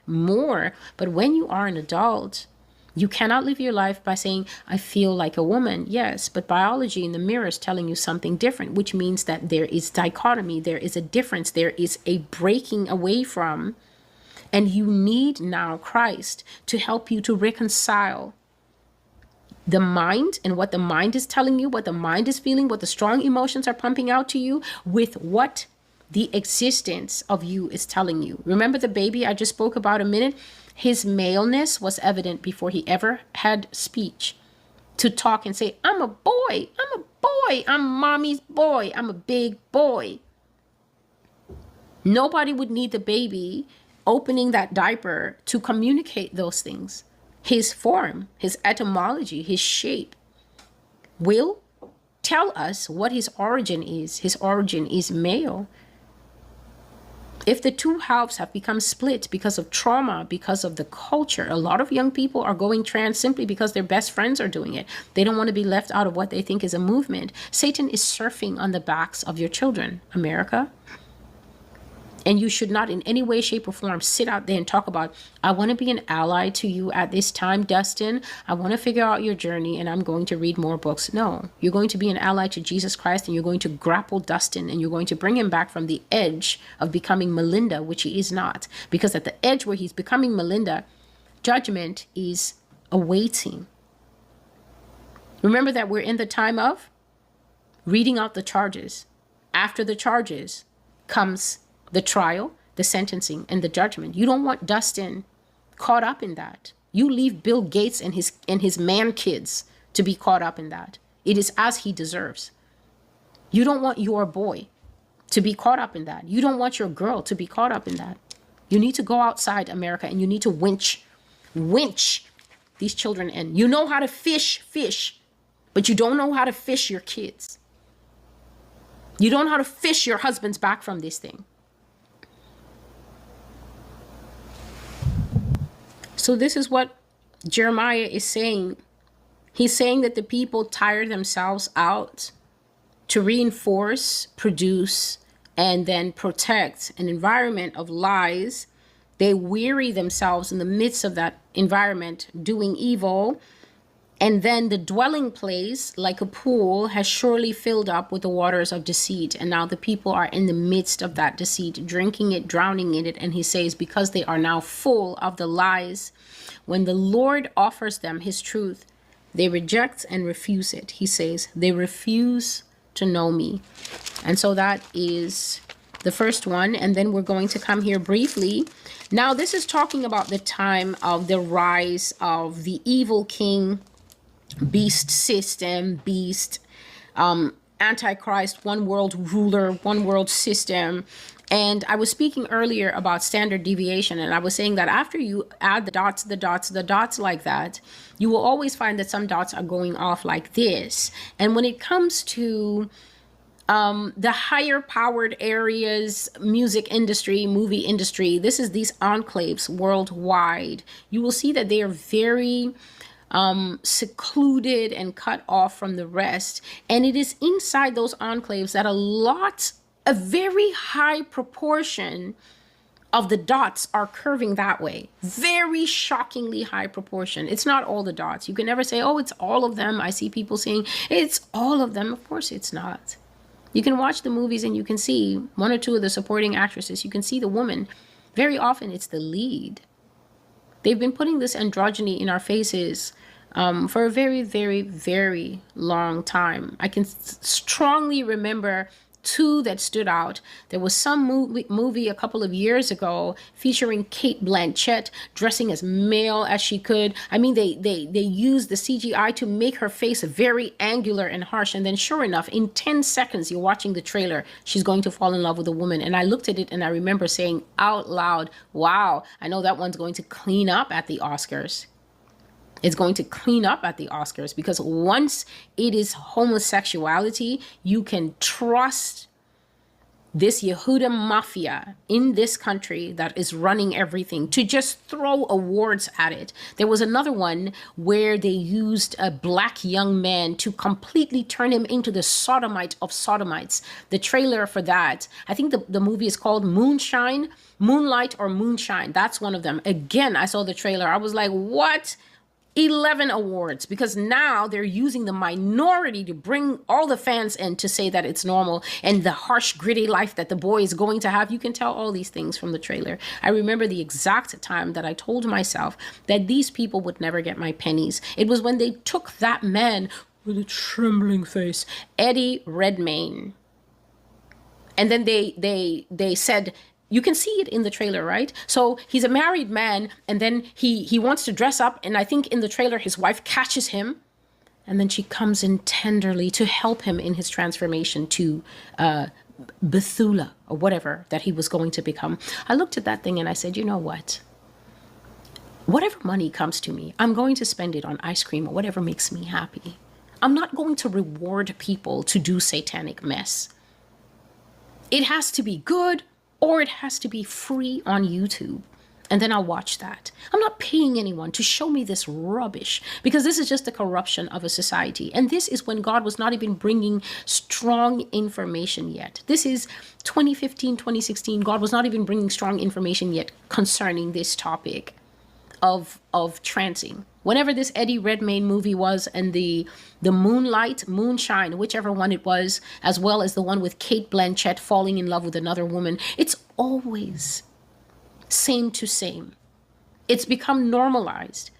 more. But when you are an adult, you cannot live your life by saying, I feel like a woman. Yes, but biology in the mirror is telling you something different, which means that there is dichotomy. There is a difference. There is a breaking away from. And you need now Christ to help you to reconcile the mind and what the mind is telling you, what the mind is feeling, what the strong emotions are pumping out to you with what the existence of you is telling you. Remember the baby I just spoke about a minute? His maleness was evident before he ever had speech to talk and say, I'm a boy, I'm mommy's boy, I'm a big boy. Nobody would need the baby opening that diaper to communicate those things. His form, his etymology, his shape will tell us what his origin is. His origin is male. If the two halves have become split because of trauma, because of the culture, a lot of young people are going trans simply because their best friends are doing it. They don't want to be left out of what they think is a movement. Satan is surfing on the backs of your children, America. And you should not in any way, shape, or form sit out there and talk about, I want to be an ally to you at this time, Dustin. I want to figure out your journey and I'm going to read more books. No, you're going to be an ally to Jesus Christ and you're going to grapple Dustin and you're going to bring him back from the edge of becoming Melinda, which he is not. Because at the edge where he's becoming Melinda, judgment is awaiting. Remember that we're in the time of reading out the charges. After the charges comes the trial, the sentencing, and the judgment. You don't want Dustin caught up in that. You leave Bill Gates and his man kids to be caught up in that. It is as he deserves. You don't want your boy to be caught up in that. You don't want your girl to be caught up in that. You need to go outside, America, and you need to winch these children in. You know how to fish, but you don't know how to fish your kids. You don't know how to fish your husbands back from this thing. So this is what Jeremiah is saying. He's saying that the people tire themselves out to reinforce, produce, and then protect an environment of lies. They weary themselves in the midst of that environment doing evil. And then the dwelling place, like a pool, has surely filled up with the waters of deceit. And now the people are in the midst of that deceit, drinking it, drowning in it. And he says, because they are now full of the lies, when the Lord offers them his truth, they reject and refuse it. He says, they refuse to know me. And so that is the first one. And then we're going to come here briefly. Now, this is talking about the time of the rise of the evil king, beast system, Antichrist, one world ruler, one world system. And I was speaking earlier about standard deviation, and I was saying that after you add the dots like that, you will always find that some dots are going off like this. And when it comes to the higher powered areas, music industry, movie industry, this is these enclaves worldwide. You will see that they are very secluded and cut off from the rest. And it is inside those enclaves that a very high proportion of the dots are curving that way. Very shockingly high proportion. It's not all the dots. You can never say, oh, it's all of them. I see people saying it's all of them. Of course it's not. You can watch the movies and you can see one or two of the supporting actresses. You can see the woman. Very often it's the lead. They've been putting this androgyny in our faces for a very, very, very long time. I can strongly remember two that stood out. There was some movie a couple of years ago featuring Cate Blanchett dressing as male as she could. I mean, they used the CGI to make her face very angular and harsh. And then sure enough, in 10 seconds, you're watching the trailer, she's going to fall in love with a woman. And I looked at it and I remember saying out loud, wow, I know that one's going to clean up at the Oscars. It's going to clean up at the Oscars, because once it is homosexuality, you can trust this Yehuda mafia in this country that is running everything to just throw awards at it. There was another one where they used a black young man to completely turn him into the sodomite of sodomites. The trailer for that, I think the movie is called Moonlight or Moonshine. That's one of them. Again, I saw the trailer. I was like, what? 11 awards, because now they're using the minority to bring all the fans in to say that it's normal, and the harsh, gritty life that the boy is going to have. You can tell all these things from the trailer. I remember the exact time that I told myself that these people would never get my pennies. It was when they took that man with a trembling face, Eddie Redmayne. And then they said, you can see it in the trailer, right? So he's a married man, and then he wants to dress up, and I think in the trailer his wife catches him, and then she comes in tenderly to help him in his transformation to Bethula or whatever that he was going to become. I looked at that thing and I said, you know what? Whatever money comes to me, I'm going to spend it on ice cream or whatever makes me happy. I'm not going to reward people to do satanic mess. It has to be good, or it has to be free on YouTube. And then I'll watch that. I'm not paying anyone to show me this rubbish, because this is just the corruption of a society. And this is when God was not even bringing strong information yet. This is 2015, 2016. God was not even bringing strong information yet concerning this topic of trancing. Whenever this Eddie Redmayne movie was, and the Moonshine, whichever one it was, as well as the one with Cate Blanchett falling in love with another woman, it's always same to same. It's become normalized.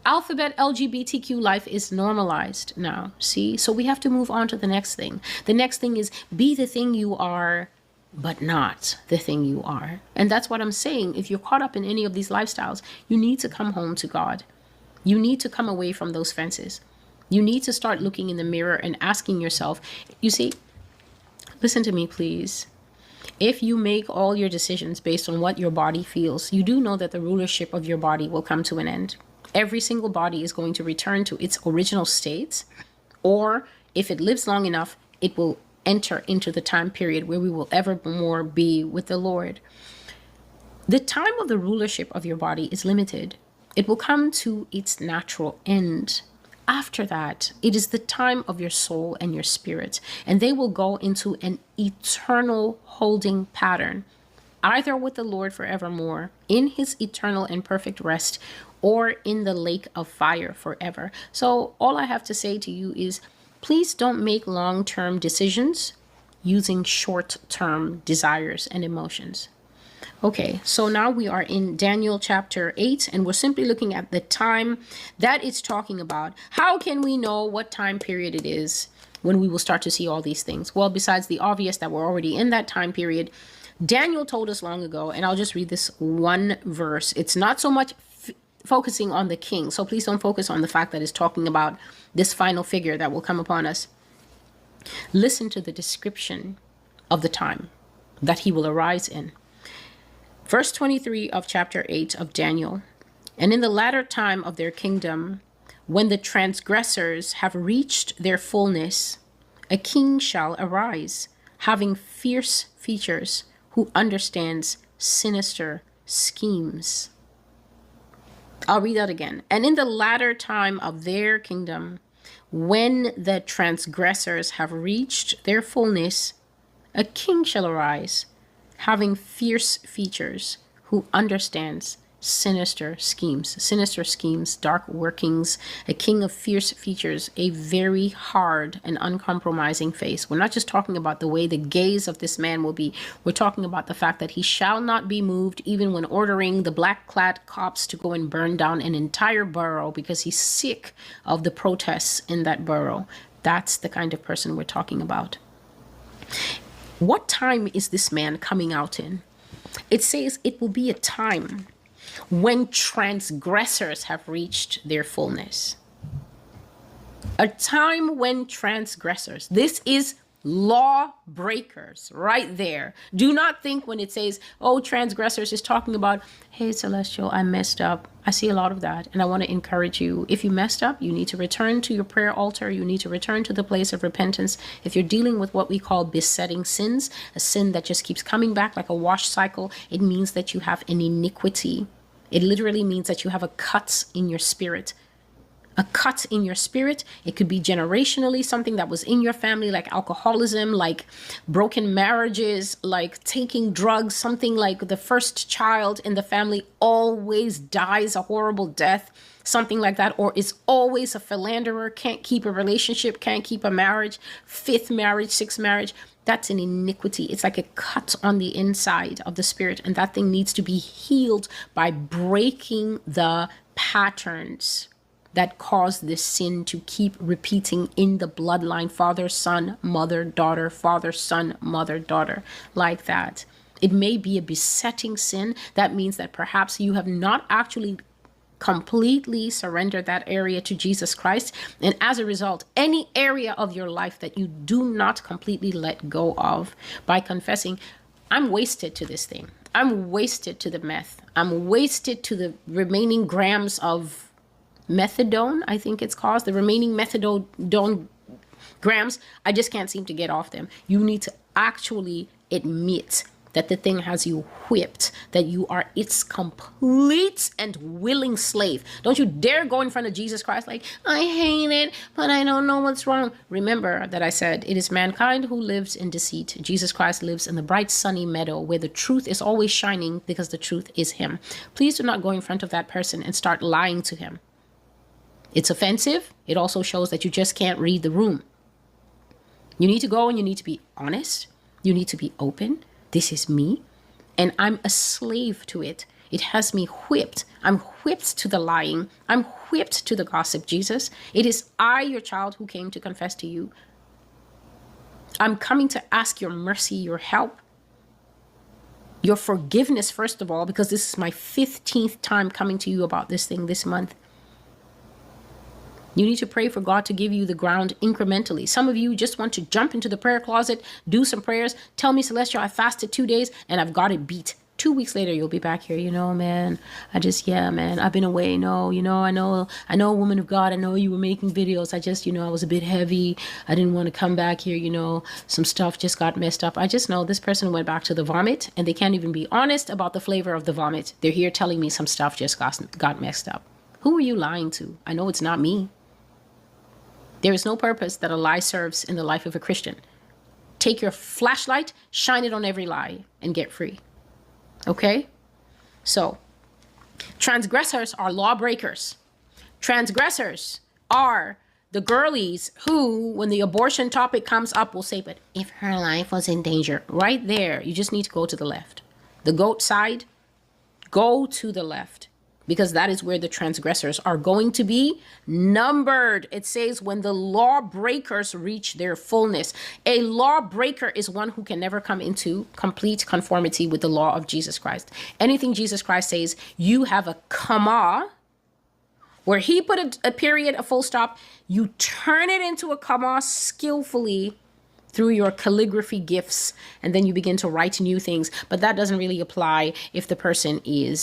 Alphabet LGBTQ life is normalized now, see? So we have to move on to the next thing. The next thing is be the thing you are, but not the thing you are. And that's what I'm saying. If you're caught up in any of these lifestyles, you need to come home to God. You need to come away from those fences. You need to start looking in the mirror and asking yourself, you see, listen to me, please. If you make all your decisions based on what your body feels, you do know that the rulership of your body will come to an end. Every single body is going to return to its original state, or if it lives long enough, it will enter into the time period where we will evermore be with the Lord. The time of the rulership of your body is limited. It will come to its natural end. After that, it is the time of your soul and your spirit, and they will go into an eternal holding pattern, either with the Lord forevermore, in his eternal and perfect rest, or in the lake of fire forever. So all I have to say to you is, please don't make long-term decisions using short-term desires and emotions. Okay, so now we are in Daniel chapter 8, and we're simply looking at the time that it's talking about. How can we know what time period it is when we will start to see all these things? Well, besides the obvious that we're already in that time period, Daniel told us long ago, and I'll just read this one verse. It's not so much focusing on the king, so please don't focus on the fact that it's talking about this final figure that will come upon us. Listen to the description of the time that he will arise in. Verse 23 of chapter 8 of Daniel. And in the latter time of their kingdom, when the transgressors have reached their fullness, a king shall arise, having fierce features, who understands sinister schemes. I'll read that again. And in the latter time of their kingdom, when the transgressors have reached their fullness, a king shall arise, having fierce features, who understands sinister schemes, dark workings, a king of fierce features, a very hard and uncompromising face. We're not just talking about the way the gaze of this man will be. We're talking about the fact that he shall not be moved, even when ordering the black-clad cops to go and burn down an entire borough because he's sick of the protests in that borough. That's the kind of person we're talking about. What time is this man coming out in? It says it will be a time when transgressors have reached their fullness. A time when transgressors, this is law breakers right there. Do not think when it says, oh, transgressors is talking about, hey, Celestial, I messed up. I see a lot of that. And I want to encourage you. If you messed up, you need to return to your prayer altar. You need to return to the place of repentance. If you're dealing with what we call besetting sins, a sin that just keeps coming back like a wash cycle, it means that you have an iniquity. It literally means that you have a cut in your spirit. A cut in your spirit. It could be generationally, something that was in your family, like alcoholism, like broken marriages, like taking drugs, something like the first child in the family always dies a horrible death, something like that, or is always a philanderer, can't keep a relationship, can't keep a marriage, fifth marriage, sixth marriage. That's an iniquity. It's like a cut on the inside of the spirit, and that thing needs to be healed by breaking the patterns that cause this sin to keep repeating in the bloodline, father, son, mother, daughter, father, son, mother, daughter, like that. It may be a besetting sin. That means that perhaps you have not actually completely surrendered that area to Jesus Christ. And as a result, any area of your life that you do not completely let go of, by confessing, I'm wasted to this thing. I'm wasted to the meth. I'm wasted to the remaining grams of methadone, I think it's called, the remaining methadone grams. I just can't seem to get off them. You need to actually admit that the thing has you whipped, that you are its complete and willing slave. Don't you dare go in front of Jesus Christ like, I hate it, but I don't know what's wrong. Remember that I said it is mankind who lives in deceit. Jesus Christ lives in the bright sunny meadow where the truth is always shining because the truth is him. Please do not go in front of that person and start lying to him. It's offensive. It also shows that you just can't read the room. You need to go and you need to be honest. You need to be open. This is me, and I'm a slave to it. It has me whipped. I'm whipped to the lying. I'm whipped to the gossip, Jesus. It is I, your child, who came to confess to you. I'm coming to ask your mercy, your help, your forgiveness, first of all, because this is my 15th time coming to you about this thing this month. You need to pray for God to give you the ground incrementally. Some of you just want to jump into the prayer closet, do some prayers, tell me, Celestial, I fasted 2 days and I've got it beat. 2 weeks later, you'll be back here. Man, yeah, man, I've been away. No, I know, woman of God. I know you were making videos. I just, I was a bit heavy. I didn't want to come back here. Some stuff just got messed up. I just know this person went back to the vomit, and they can't even be honest about the flavor of the vomit. They're here telling me some stuff just got messed up. Who are you lying to? I know it's not me. There is no purpose that a lie serves in the life of a Christian. Take your flashlight, shine it on every lie, and get free. Okay? So, transgressors are lawbreakers. Transgressors are the girlies who, when the abortion topic comes up, will say, but if her life was in danger, right there, you just need to go to the left. The goat side, go to the left. Because that is where the transgressors are going to be numbered. It says when the lawbreakers reach their fullness. A lawbreaker is one who can never come into complete conformity with the law of Jesus Christ. Anything Jesus Christ says, you have a comma. Where he put a period, a full stop, you turn it into a comma skillfully through your calligraphy gifts, and then you begin to write new things. But that doesn't really apply if the person is